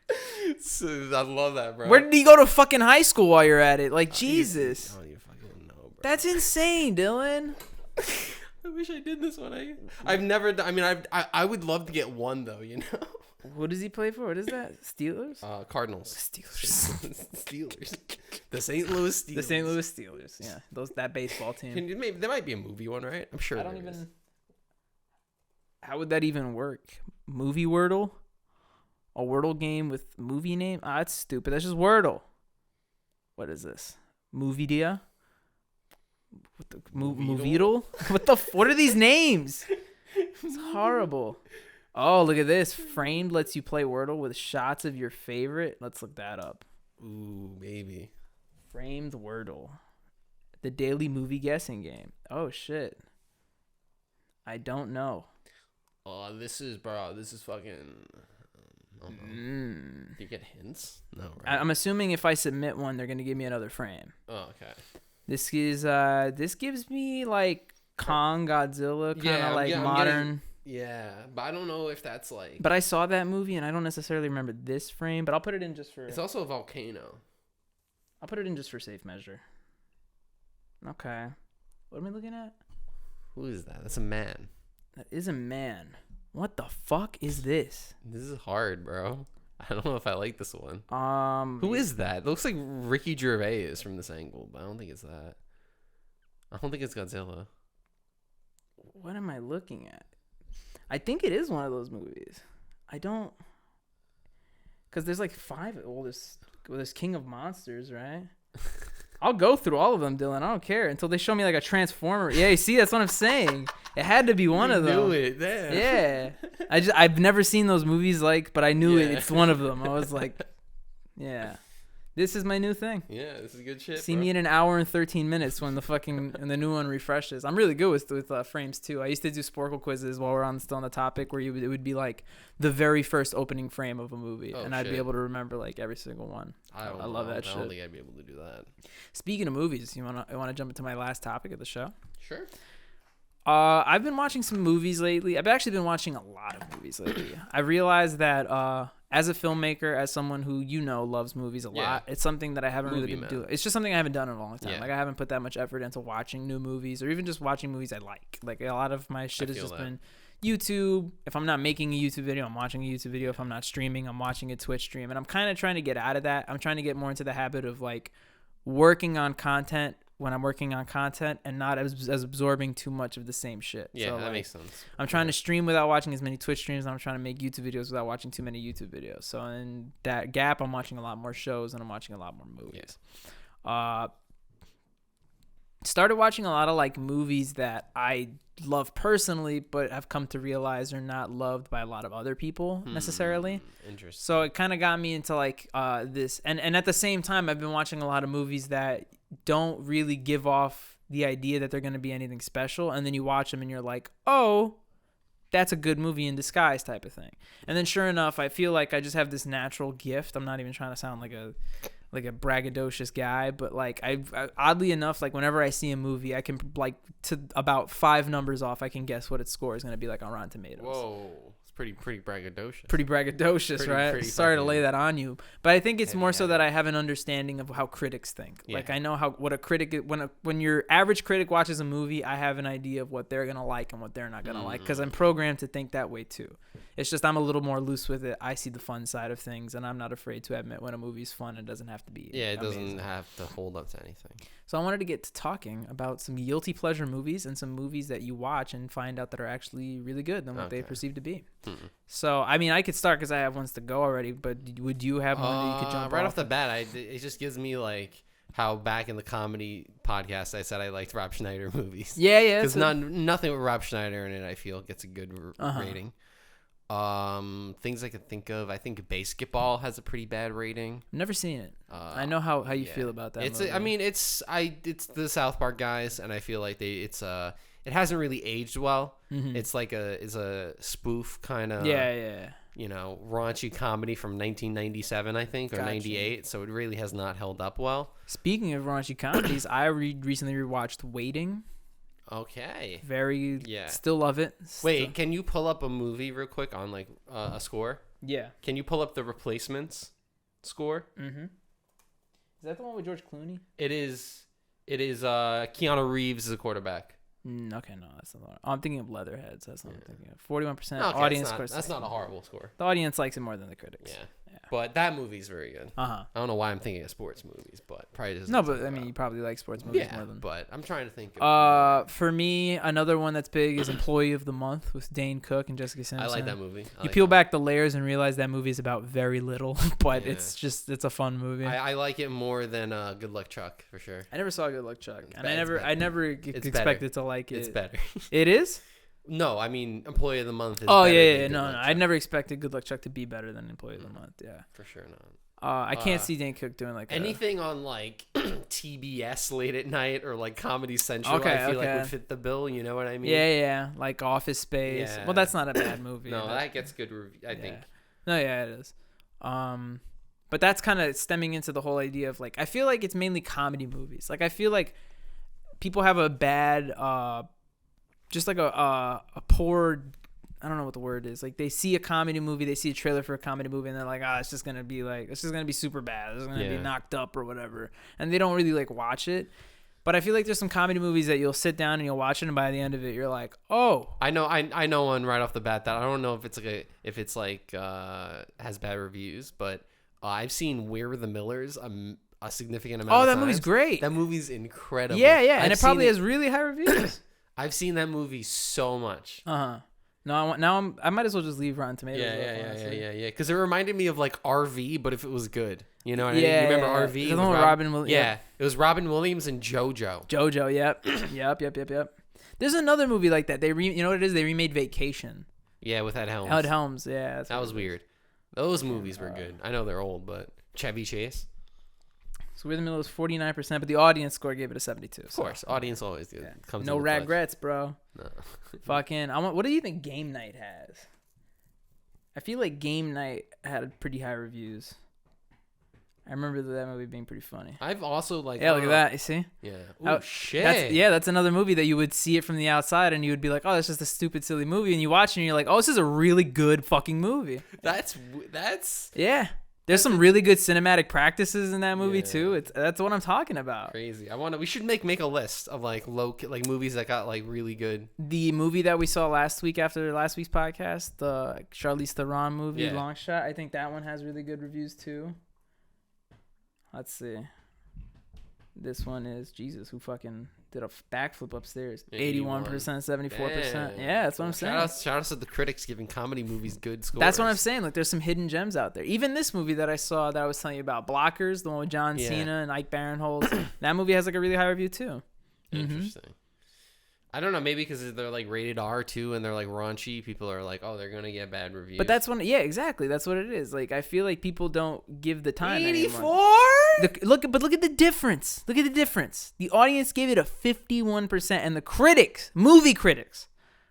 I love that, bro. Where did you go to fucking high school while you're at it? Like, Jesus. I don't even fucking know, bro. That's insane, Dylan. I wish I did this one. I've never. I mean, I would love to get one though. You know. What does he play for? What is that? Steelers? Cardinals. Steelers. Steelers. The St. Louis Steelers. The St. Louis Steelers. Yeah, that baseball team. There might be a movie one, right? I'm sure. I don't even. How would that even work? Movie Wordle? A Wordle game with movie name? Ah, that's stupid. That's just Wordle. What is this? Moviedia? What the Moviedle? What are these names? It's horrible. Oh, look at this. Framed lets you play Wordle with shots of your favorite. Let's look that up. Ooh, maybe. Framed Wordle. The daily movie guessing game. Oh, shit. I don't know. Oh, this is fucking... Do you get hints? No, right? I'm assuming if I submit one, they're going to give me another frame. Oh, okay. This gives me, like, Kong, Godzilla, kind of modern... Yeah, but I don't know if that's like... But I saw that movie, and I don't necessarily remember this frame, but I'll put it in just for... It's also a volcano. I'll put it in just for safe measure. Okay. What am I looking at? Who is that? That's a man. That is a man. What the fuck is this? This is hard, bro. I don't know if I like this one. Who is that? It looks like Ricky Gervais from this angle, but I don't think it's that. I don't think it's Godzilla. What am I looking at? I think it is one of those movies. I don't... Because there's like 5... Well, there's King of Monsters, right? I'll go through all of them, Dylan. I don't care until they show me like a Transformer. Yeah, you see? That's what I'm saying. It had to be one of them. You knew it. Damn. Yeah. I've never seen those movies, but I knew it's one of them. I was like, yeah. This is my new thing. Yeah, this is good shit. See me in an hour and 13 minutes when the new one refreshes. I'm really good with frames too. I used to do Sporkle quizzes while we're still on the topic where it would be like the very first opening frame of a movie, and I'd be able to remember like every single one. I love that shit. I don't think I'd be able to do that. Speaking of movies, you wanna jump into my last topic of the show? Sure. I've been watching some movies lately. I've actually been watching a lot of movies lately. I realized that as a filmmaker, as someone who loves movies a lot, it's something that I haven't really been doing. It's just something I haven't done in a long time. Yeah. Like I haven't put that much effort into watching new movies or even just watching movies I like. Like a lot of my shit has just been YouTube. If I'm not making a YouTube video, I'm watching a YouTube video. If I'm not streaming, I'm watching a Twitch stream. And I'm kind of trying to get out of that. I'm trying to get more into the habit of like working on content when I'm working on content and not as absorbing too much of the same shit. Yeah, so, that like, makes sense. I'm trying to stream without watching as many Twitch streams, and I'm trying to make YouTube videos without watching too many YouTube videos. So in that gap, I'm watching a lot more shows and I'm watching a lot more movies. Yeah. Started watching a lot of like movies that I love personally, but have come to realize are not loved by a lot of other people necessarily. Interesting. So it kind of got me into like this, and at the same time, I've been watching a lot of movies that don't really give off the idea that they're going to be anything special, and then you watch them and you're like, oh, that's a good movie in disguise type of thing. And then sure enough, I feel like I just have this natural gift. I'm not even trying to sound like a braggadocious guy, but like I oddly enough, like whenever I see a movie, I can like to about 5 numbers off, I can guess what its score is going to be like on Rotten Tomatoes. Whoa. Pretty braggadocious. Pretty braggadocious, right? Pretty Sorry to lay that on you, but I think it's more so heavy. that I have an understanding of how critics think. Yeah. Like I know what a critic when your average critic watches a movie, I have an idea of what they're gonna like and what they're not gonna like because I'm programmed to think that way too. It's just I'm a little more loose with it. I see the fun side of things, and I'm not afraid to admit when a movie's fun and doesn't have to be. Yeah, it amazing. doesn't have to hold up to anything. So I wanted to get to talking about some guilty pleasure movies and some movies that you watch and find out that are actually really good than what they perceive to be. So, I mean, I could start because I have ones to go already, but would you have one that you could jump right off the bat? It just gives me like how back in the comedy podcast I said I liked Rob Schneider movies. Yeah. Because nothing with Rob Schneider in it I feel gets a good rating. Things I could think of. I think Basketball has a pretty bad rating. I've never seen it. I know how you feel about that. It's movie. I mean it's the South Park guys, and I feel like it hasn't really aged well. It's like a spoof kind of raunchy comedy from 1997 I think or 98, so it really has not held up well. Speaking of raunchy comedies, I recently rewatched Waiting. Okay. Still love it. Wait, can you pull up a movie real quick on like a score? Yeah. Can you pull up The Replacements score? Is that the one with George Clooney? It is. Keanu Reeves is a quarterback. Okay, no, that's not the one. Oh, I'm thinking of Leatherheads. That's what I'm thinking of. 41% Okay, audience that's score. That's not a horrible score. The audience likes it more than the critics. Yeah. But that movie's very good. I don't know why I'm thinking of sports movies, but probably doesn't. No, but I mean, you probably like sports movies more than. But I'm trying to think. Of for me, another one that's big is Employee of the Month with Dane Cook and Jessica Simpson. I like that movie. You peel back the layers and realize that movie is about very little, but it's a fun movie. I like it more than Good Luck Chuck for sure. I never saw Good Luck Chuck, and I never expected to like it. It's better. It is? No, I mean Employee of the Month is Oh, better yeah. than No. I never expected Good Luck Chuck to be better than Employee of the Month. Yeah. For sure not. I can't see Dane Cook doing like anything on like TBS late at night or like Comedy Central. I feel like would fit the bill. You know what I mean? Yeah. Like Office Space. Yeah. Well, that's not a bad movie. No, that gets good review. I think. No, yeah, it is. But that's kind of stemming into the whole idea of like I feel like it's mainly comedy movies. Like I feel like people have a bad, just like a poor. I don't know what the word is. Like they see a comedy movie, they see a trailer for a comedy movie, and they're like, it's just gonna be super bad. It's gonna be knocked up or whatever, and they don't really like watch it. But I feel like there's some comedy movies that you'll sit down and you'll watch it, and by the end of it, you're like, oh. I know one right off the bat that I don't know if it's has bad reviews, but I've seen We're the Millers a significant amount. Oh, that of movie's great. That movie's incredible. Yeah, and it probably has really high reviews. I've seen that movie so much. No, I might as well just leave Rotten Tomatoes. Yeah. Because it reminded me of like RV, but if it was good, you know what I mean? You remember RV? The one with Robin Williams. Yeah, it was Robin Williams and JoJo. Yep. There's another movie like that. You know what it is? They remade Vacation. Yeah, with Ed Helms. Ed Helms, yeah. That was weird. Those movies were good. I know they're old, but Chevy Chase. So We're the Middle is 49%, but the audience score gave it a 72. Of course, audience always do. Comes no regrets, bro. No. Fucking, what do you think Game Night has? I feel like Game Night had pretty high reviews. I remember that movie being pretty funny. I've also like. Yeah, look at that. You see? Yeah. Oh shit. That's another movie that you would see it from the outside, and you would be like, "Oh, that's just a stupid, silly movie," and you watch it, and you're like, "Oh, this is a really good fucking movie." That's. Yeah. There's some really good cinematic practices in that movie too. That's what I'm talking about. Crazy. We should make a list of like movies that got like really good. The movie that we saw last week after last week's podcast, the Charlize Theron movie, Long Shot. I think that one has really good reviews too. Let's see. This one is Jesus, who fucking did a backflip upstairs. 81%, 74%. Damn. Yeah, that's what I'm saying. Shout out to the critics giving comedy movies good scores. That's what I'm saying. Like, there's some hidden gems out there. Even this movie that I saw that I was telling you about, Blockers, the one with John Cena and Ike Barinholtz, that movie has like a really high review too. Interesting. I don't know, maybe because they're like rated R too, and they're like raunchy. People are like, oh, they're gonna get bad reviews. But that's yeah, exactly. That's what it is. Like I feel like people don't give the time. 84. Look at the difference. Look at the difference. The audience gave it a 51%, and the critics, movie critics,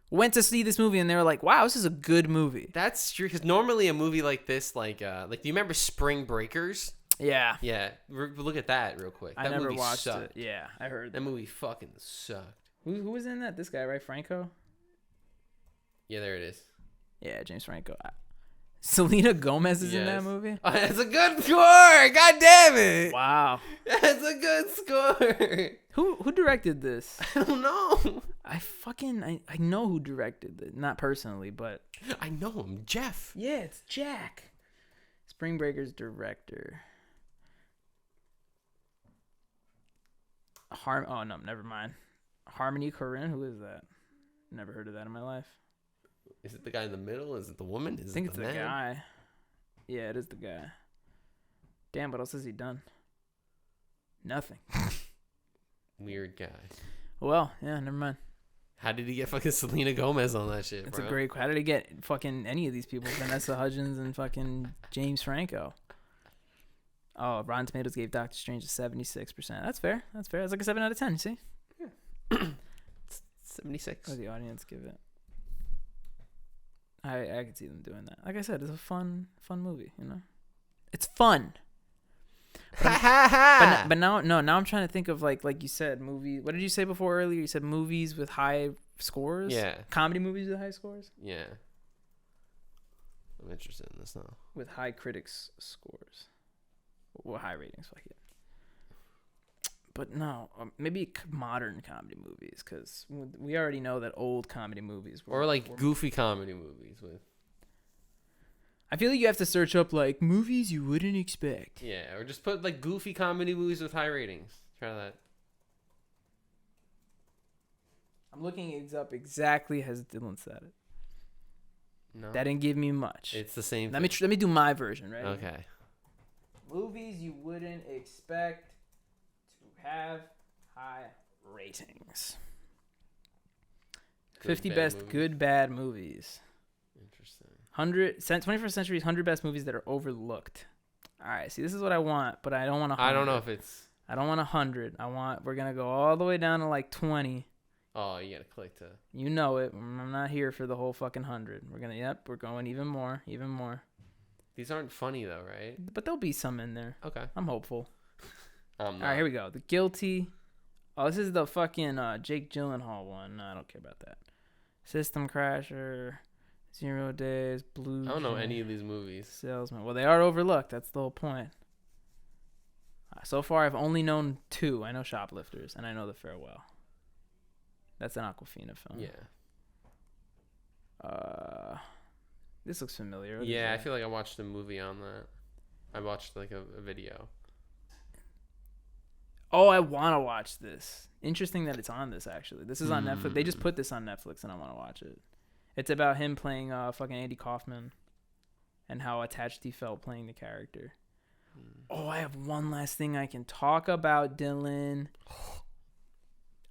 went to see this movie and they were like, "Wow, this is a good movie." That's true. Because normally a movie like this, do you remember Spring Breakers? Yeah. Yeah. Look at that real quick. That I never movie watched sucked. it. Yeah, I heard That movie fucking sucked. Who was in that? This guy, right? Franco? Yeah, there it is. Yeah, James Franco. Selena Gomez is in that movie? Oh, that's a good score. God damn it. Wow. That's a good score. Who directed this? I don't know. I know who directed it. Not personally, but I know him. Jeff. yeah, it's Jack. Spring Breakers director. Oh no, never mind. Harmony Korine, who is that? Never heard of that in my life. Is it the guy in the middle? Is it the woman? I think it's the guy. Yeah, it is the guy. Damn, what else has he done? Nothing. Weird guy. Well, yeah, never mind. How did he get fucking Selena Gomez on that shit, That's bro? a great. How did he get fucking any of these people? Vanessa Hudgens and fucking James Franco. Oh, Rotten Tomatoes gave Doctor Strange a 76%. That's fair. That's fair. That's like a 7 out of 10. You see? 76. What did the audience give it? I could see them doing that. Like I said, it's a fun movie. You know, it's fun. But now I'm trying to think of like you said, movie. What did you say before earlier? You said movies with high scores. Yeah. Comedy movies with high scores. Yeah. I'm interested in this now. With high critics scores. Well, high ratings. Fuck it. But no, maybe modern comedy movies, because we already know that old comedy movies were goofy comedy movies with. I feel like you have to search up like movies you wouldn't expect. Yeah, or just put like goofy comedy movies with high ratings. Try that. I'm looking it up exactly as Dylan said it. No, that didn't give me much. It's the same. Let me do my version, right? Okay. Movies you wouldn't expect to have high ratings. 50 best movies. Good bad movies. Interesting. 21st century's 100 best movies that are overlooked. All right, see, this is what I want, but I don't want 100. I don't know if it's. I don't want 100. We're gonna go all the way down to like 20. Oh, you gotta click to. You know it. I'm not here for the whole fucking 100. We're going even more. These aren't funny though, right? But there'll be some in there. Okay. I'm hopeful. All right, here we go. The Guilty. Oh, this is the fucking Jake Gyllenhaal one. No, I don't care about that. System Crasher, 0 Days, Blue. I don't know any of these movies. Salesman. Well, they are overlooked. That's the whole point. So far, I've only known 2. I know Shoplifters, and I know The Farewell. That's an Awkwafina film. Yeah. This looks familiar. Yeah, I feel like I watched a movie on that. I watched like a video. Oh, I want to watch this. Interesting that it's on this, actually. This is on Netflix. They just put this on Netflix, and I want to watch it. It's about him playing fucking Andy Kaufman and how attached he felt playing the character. Oh, I have one last thing I can talk about, Dylan.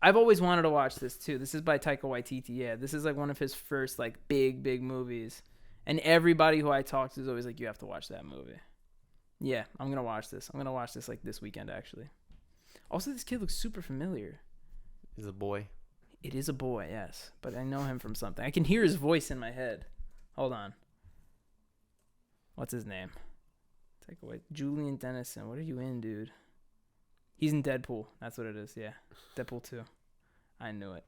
I've always wanted to watch this, too. This is by Taika Waititi. Yeah, this is like one of his first like big movies. And everybody who I talk to is always like, you have to watch that movie. Yeah, I'm going to watch this. I'm going to watch this like this weekend, actually. Also, this kid looks super familiar. He's a boy. It is a boy, yes. But I know him from something. I can hear his voice in my head. Hold on. What's his name? Julian Dennison. What are you in, dude? He's in Deadpool. That's what it is, yeah. Deadpool 2. I knew it.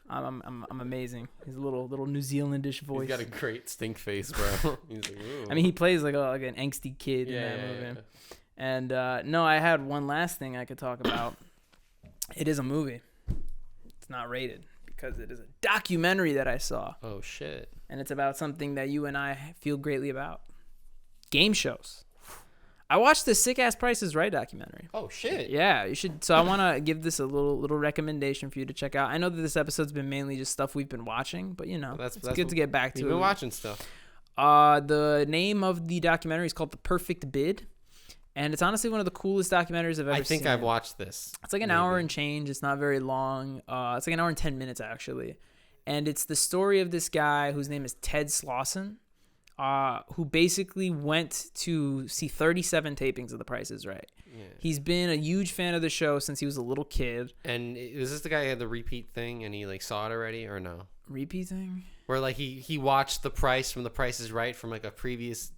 I'm amazing. He's a little New Zealandish voice. He's got a great stink face, bro. He's like, ooh. I mean, he plays like an angsty kid in that movie. Yeah. And no, I had one last thing I could talk about. It is a movie. It's not rated because it is a documentary that I saw. Oh shit! And it's about something that you and I feel greatly about: game shows. I watched the Sick Ass Price is Right documentary. Oh shit! Yeah, you should. So I want to give this a little recommendation for you to check out. I know that this episode's been mainly just stuff we've been watching, but you know, it's good to get back to it. We've been watching stuff. The name of the documentary is called The Perfect Bid. And it's honestly one of the coolest documentaries I've ever seen. I think I've watched this. It's like an hour and change. It's not very long. It's like an hour and 10 minutes, actually. And it's the story of this guy whose name is Ted Slauson, who basically went to see 37 tapings of The Price is Right. Yeah. He's been a huge fan of the show since he was a little kid. And is this the guy who had the repeat thing and he like saw it already or no? Repeat thing? Where like he watched The Price from The Price is Right from like a previous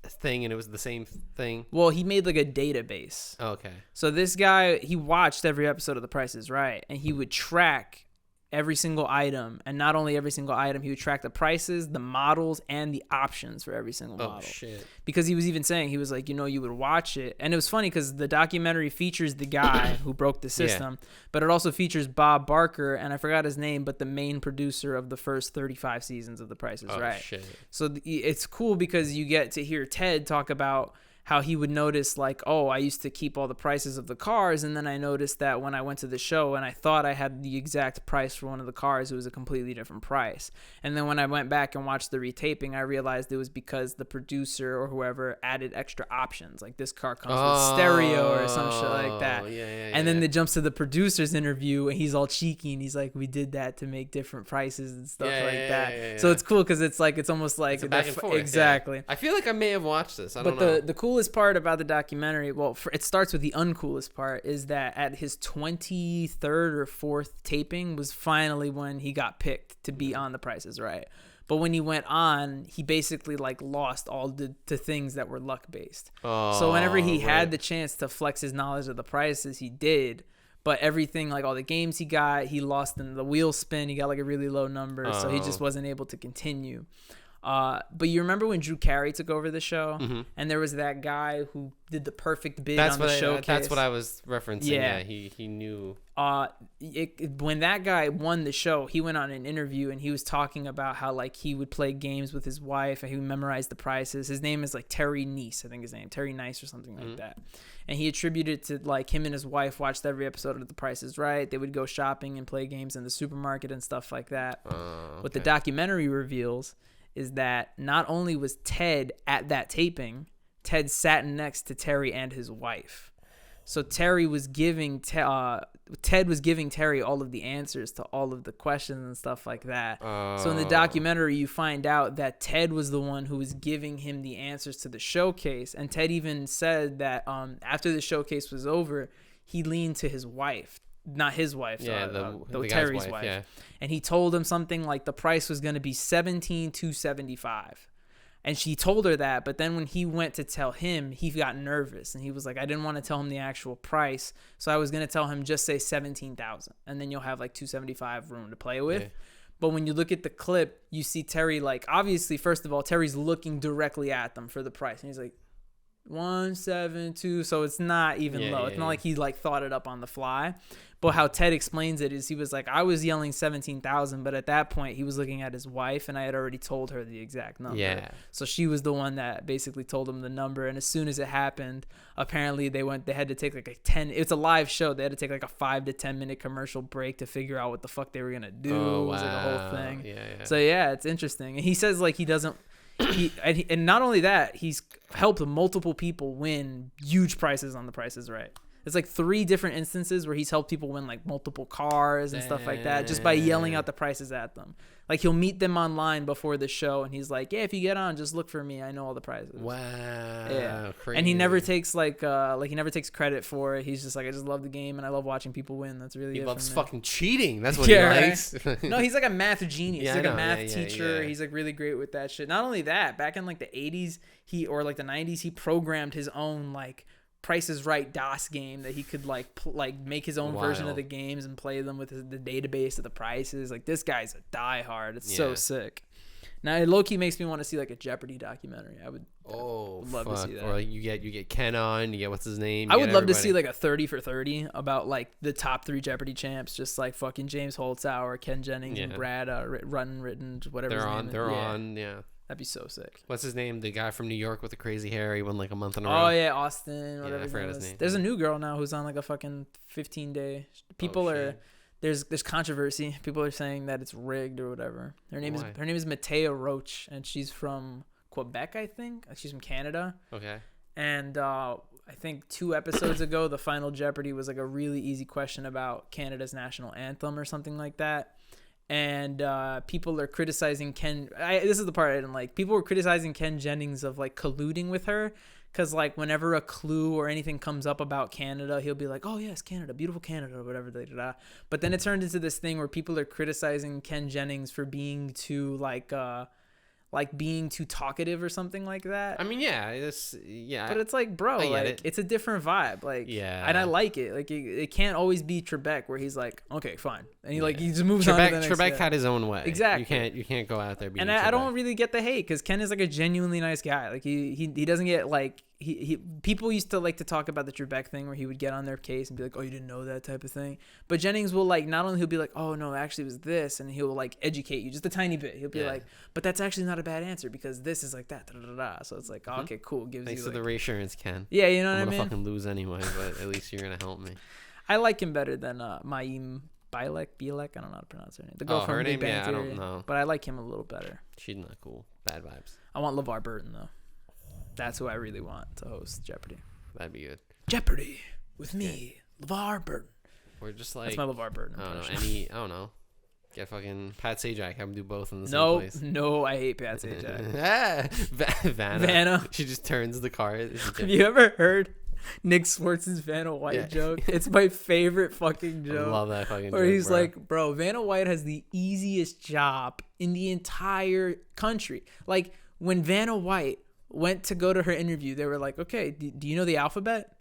thing and it was the same thing. Well, he made like a database. Oh, okay. So this guy, he watched every episode of The Price is Right, and he would track every single item, and not only every single item, he would track the prices, the models, and the options for every single model. Oh shit. Because he was even saying, he was like, you would watch it, and it was funny because the documentary features the guy who broke the system, but it also features Bob Barker, and I forgot his name, but the main producer of the first 35 seasons of The Price is Right. Shit. So it's cool because you get to hear Ted talk about how he would notice like, oh, I used to keep all the prices of the cars, and then I noticed that when I went to the show and I thought I had the exact price for one of the cars, it was a completely different price. And then when I went back and watched the retaping, I realized it was because the producer or whoever added extra options, like this car comes with stereo or some shit like that. And then it jumps to the producer's interview, and he's all cheeky, and he's like, we did that to make different prices and stuff that. So it's cool because it's like, it's almost like it's back and forth. Exactly. Yeah. I feel like I may have watched this. I don't know. But the coolest part about the documentary, well, it starts with the uncoolest part, is that at his 23rd or 4th taping was finally when he got picked to be on The Price is Right. But when he went on, he basically like lost all the things that were luck based. So whenever he had the chance to flex his knowledge of the prices, he did. But everything, like all the games he got, he lost in the wheel spin. He got like a really low number, so he just wasn't able to continue. But you remember when Drew Carey took over the show, and there was that guy who did the perfect bid on the showcase? That's what I was referencing. Yeah, he knew. When that guy won the show, he went on an interview and he was talking about how like he would play games with his wife and he would memorize the prices. His name is like Terry Nice, I think his name, Terry Nice or something like that. And he attributed to like him and his wife watched every episode of The Price is Right. They would go shopping and play games in the supermarket and stuff like that. What the documentary reveals is that not only was Ted at that taping, Ted sat next to Terry and his wife. So Terry was giving Ted was giving Terry all of the answers to all of the questions and stuff like that. So in the documentary, you find out that Ted was the one who was giving him the answers to the showcase. And Ted even said that after the showcase was over, he leaned to his wife. Not his wife, the Terry's wife. Yeah. And he told him something like the price was going to be $17,275. And she told her that, but then when he went to tell him, he got nervous and he was like, I didn't want to tell him the actual price, so I was going to tell him just say $17,000 and then you'll have like $275 room to play with. But when you look at the clip, you see Terry, like, obviously, first of all, Terry's looking directly at them for the price and he's like 172, so it's not even low. It's not like he like thought it up on the fly. But how Ted explains it is he was like, I was yelling 17,000, but at that point he was looking at his wife and I had already told her the exact number. So she was the one that basically told him the number, and as soon as it happened, apparently they had to take like it's a live show. They had to take like a 5 to 10 minute commercial break to figure out what the fuck they were gonna do. It was like a whole thing. So it's interesting. And he says like he doesn't and not only that, he's helped multiple people win huge prizes on The Price is Right. It's like 3 different instances where he's helped people win like multiple cars and stuff like that just by yelling out the prices at them. Like he'll meet them online before the show and he's like, yeah, if you get on, just look for me. I know all the prizes. Wow. Yeah. Crazy. And he never takes he never takes credit for it. He's just like, I just love the game and I love watching people win. That's really he it. He loves fucking cheating. That's what he likes. Right? No, he's like a math genius. He's like a math teacher. Yeah. He's like really great with that shit. Not only that, back in like the 80s, or like the 90s, he programmed his own like Price is Right DOS game that he could like make his own version of the games and play them with the database of the prices. Like this guy's a diehard. It's so sick. Now it low-key makes me want to see like a Jeopardy documentary. I would love to see that. Or like you get Ken on, you get what's his name. I would love to see like a 30 for 30 about like the top 3 Jeopardy champs, just like fucking James Holzhauer, Ken Jennings, and Brad Ruttenritten, whatever his name is. They're on. That'd be so sick. What's his name? The guy from New York with the crazy hair. He won like a month in a row. Oh yeah, Austin. Whatever. I forgot his name. There's a new girl now who's on like a fucking 15-day. People are there's controversy. People are saying that it's rigged or whatever. Her name is Mattea Roach, and she's from Quebec, I think. She's from Canada. Okay. And I think 2 episodes ago, the final Jeopardy was like a really easy question about Canada's national anthem or something like that. And people are criticizing this is the part I didn't like. People were criticizing Ken Jennings of like colluding with her. Because, like, whenever a clue or anything comes up about Canada, he'll be like, oh, yes, Canada, beautiful Canada, or whatever. Da, da, da. But then it turned into this thing where people are criticizing Ken Jennings for being too, being too talkative or something like that. I mean, yeah. But it's like, bro, like, it's a different vibe. Like, yeah. And I like it. Like, it can't always be Trebek where he's like, okay, fine. And he just moves on to the next Trebek had his own way. Exactly. You can't go out there being And I don't really get the hate because Ken is like a genuinely nice guy. Like, he doesn't get like, people used to like to talk about the Trebek thing where he would get on their case and be like, oh, you didn't know that type of thing. But Jennings will like, not only he'll be like, oh no, actually it was this, and he'll like educate you just a tiny bit. He'll be like, but that's actually not a bad answer because this is like that. Da, da, da, da. So it's like, oh, okay, cool. Thanks you for the reassurance, Ken. Yeah, you know what I mean? I'm gonna fucking lose anyway, but at least you're gonna help me. I like him better than Mayim Bielek. I don't know how to pronounce her name. The girl from her Big name? Bang Yeah, Theory. I don't know. But I like him a little better. She's not cool. Bad vibes. I want LeVar Burton though. That's who I really want to host Jeopardy. That'd be good. Jeopardy with me, LeVar Burton. We're just like, that's my LeVar Burton. I don't know. Get fucking Pat Sajak. Have him do both in the same place. No, I hate Pat Sajak. Vanna. She just turns the car. Have you ever heard Nick Swartz's Vanna White joke? It's my favorite fucking joke. I love that fucking joke. Where he's like, bro, Vanna White has the easiest job in the entire country. Like, when Vanna White went to go to her interview, they were like, okay, do you know the alphabet?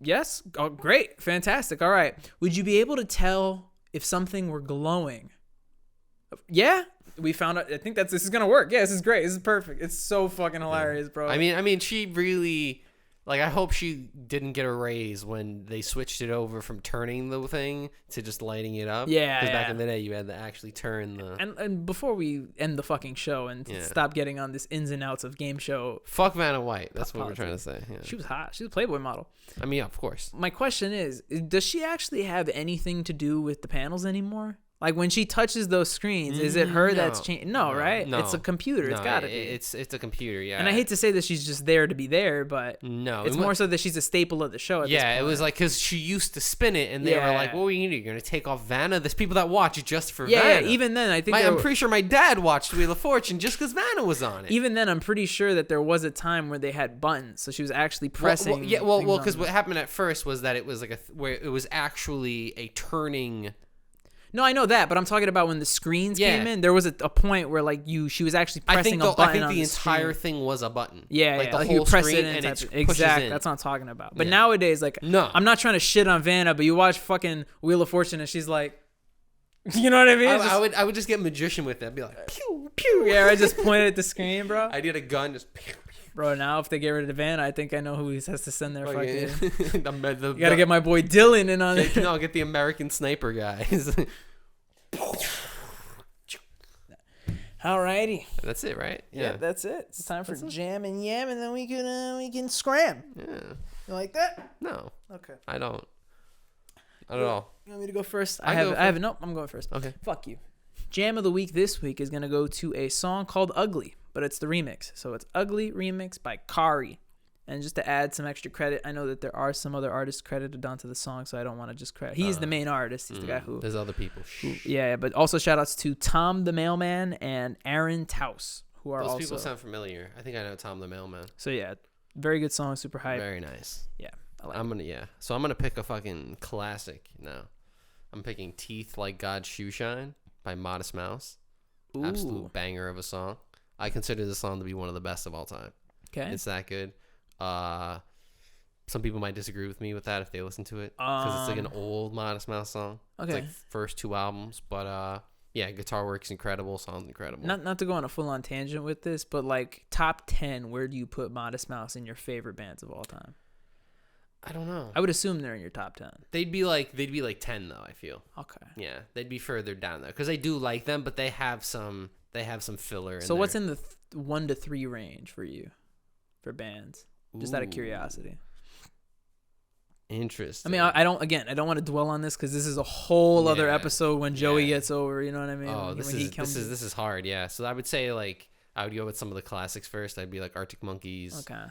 Yes? Oh, great. Fantastic. All right. Would you be able to tell if something were glowing? Yeah. We found out. I think this is going to work. Yeah, this is great. This is perfect. It's so fucking hilarious, bro. I mean, she really, like, I hope she didn't get a raise when they switched it over from turning the thing to just lighting it up. Yeah. Because back in the day, you had to actually turn the... And before we end the fucking show and stop getting on this ins and outs of game show... Fuck Vanna White. That's what we're trying to say. Yeah. She was hot. She was a Playboy model. I mean, yeah, of course. My question is, does she actually have anything to do with the panels anymore? Like, when she touches those screens, is it her that's changing? No, right? No. It's a computer. It's got to be. It's a computer, yeah. And I hate to say that she's just there to be there, but no, it's more so that she's a staple of the show at this point. It was like, because she used to spin it, and they were like, what are you going to do? You're going to take off Vanna? There's people that watch it just for Vanna. Yeah, even then, I think... I'm pretty sure my dad watched Wheel of Fortune just because Vanna was on it. Even then, I'm pretty sure that there was a time where they had buttons, so she was actually pressing... Well, because what happened at first was that it was like where it was actually a turning... No, I know that, but I'm talking about when the screens came in. There was a point where like she was actually pressing a button. I think the entire thing was a button. Yeah, like the whole you press screen it and it exactly. That's what I'm talking about. But nowadays, like, I'm not trying to shit on Vanna, but you watch fucking Wheel of Fortune and she's like, you know what I mean? I would just get magician with it. I'd be like, pew pew. Yeah, I just pointed at the screen, bro. I did a gun, just pew. Bro, now if they get rid of Vanna, I think I know who he has to send their fucking. You gotta get my boy Dylan in on it. No, get the American Sniper guys. Alrighty. That's it, right? Yeah, that's it. It's time for jam and yam, and then we can scram. Yeah. You like that? No. Okay. I don't. Not at all. You want me to go first? I have nope, I'm going first. Okay. Fuck you. Jam of the week this week is gonna go to a song called Ugly, but it's the remix. So it's Ugly remix by Khary. And just to add some extra credit, I know that there are some other artists credited onto the song, so I don't want to just credit. He's the main artist. He's the guy who... There's other people. Yeah, but also shout-outs to Tom the Mailman and Aaron Taos, who are Those people sound familiar. I think I know Tom the Mailman. So yeah, very good song, super hype. Very nice. Yeah, So I'm gonna pick a fucking classic now. I'm picking Teeth Like God's Shoeshine by Modest Mouse. Ooh. Absolute banger of a song. I consider this song to be one of the best of all time. Okay. It's that good. Some people might disagree with me with that if they listen to it because it's like an old Modest Mouse song. Okay. It's like first 2 albums, but yeah, guitar work's incredible, song's incredible. Not to go on a full on tangent with this, but like top 10, where do you put Modest Mouse in your favorite bands of all time? I don't know. I would assume they're in your top 10. They'd be like 10 though, I feel. Okay. Yeah, they'd be further down there because I do like them, but they have some filler. So what's in the 1 to 3 range for you for bands? Just out of curiosity. Interesting. I mean, I don't want to dwell on this because this is a whole other episode when Joey gets over. You know what I mean? Oh, this is hard. Yeah. So I would say like I would go with some of the classics first. I'd be like Arctic Monkeys. Okay.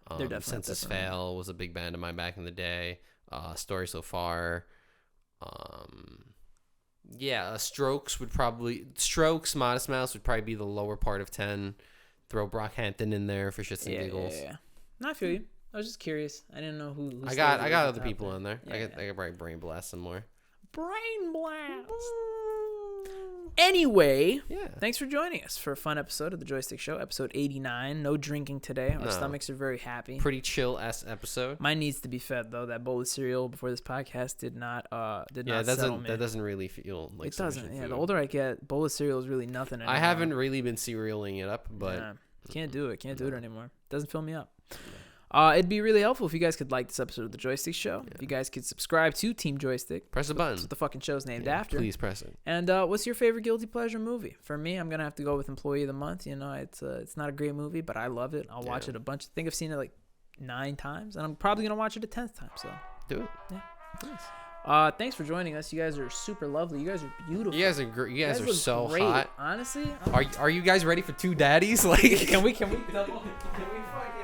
They're definitely Census Fail was a big band of mine back in the day. Story So Far. Strokes, Modest Mouse would probably be the lower part of 10. Throw Brockhampton in there for shits and giggles. Yeah. No, I feel you. I was just curious. I didn't know who I got other people on there. I could probably Brain Blast some more. Brain Blast. Anyway, yeah. Thanks for joining us for a fun episode of the Joystick Show, episode 89. No drinking today. Our stomachs are very happy. Pretty chill episode. Mine needs to be fed though. That bowl of cereal before this podcast did not settle me. That doesn't really feel like it doesn't. Yeah, food. The older I get, bowl of cereal is really nothing anymore. I haven't really been cerealing it up, but can't do it. Can't do it anymore. Doesn't fill me up. It'd be really helpful if you guys could like this episode of the Joystick Show. Yeah. If you guys could subscribe to Team Joystick. Press the button. That's what the fucking show's named after. Please press it. And what's your favorite guilty pleasure movie? For me, I'm gonna have to go with Employee of the Month. You know, it's not a great movie, but I love it. I'll watch it a bunch. I think I've seen it like 9 times, and I'm probably gonna watch it a 10th time. So do it. Yeah. Nice. Thanks for joining us. You guys are super lovely. You guys are beautiful. You guys are great. You guys are so great. hot. Honestly, are you guys ready for 2 daddies? Like, can we double? Can we fucking?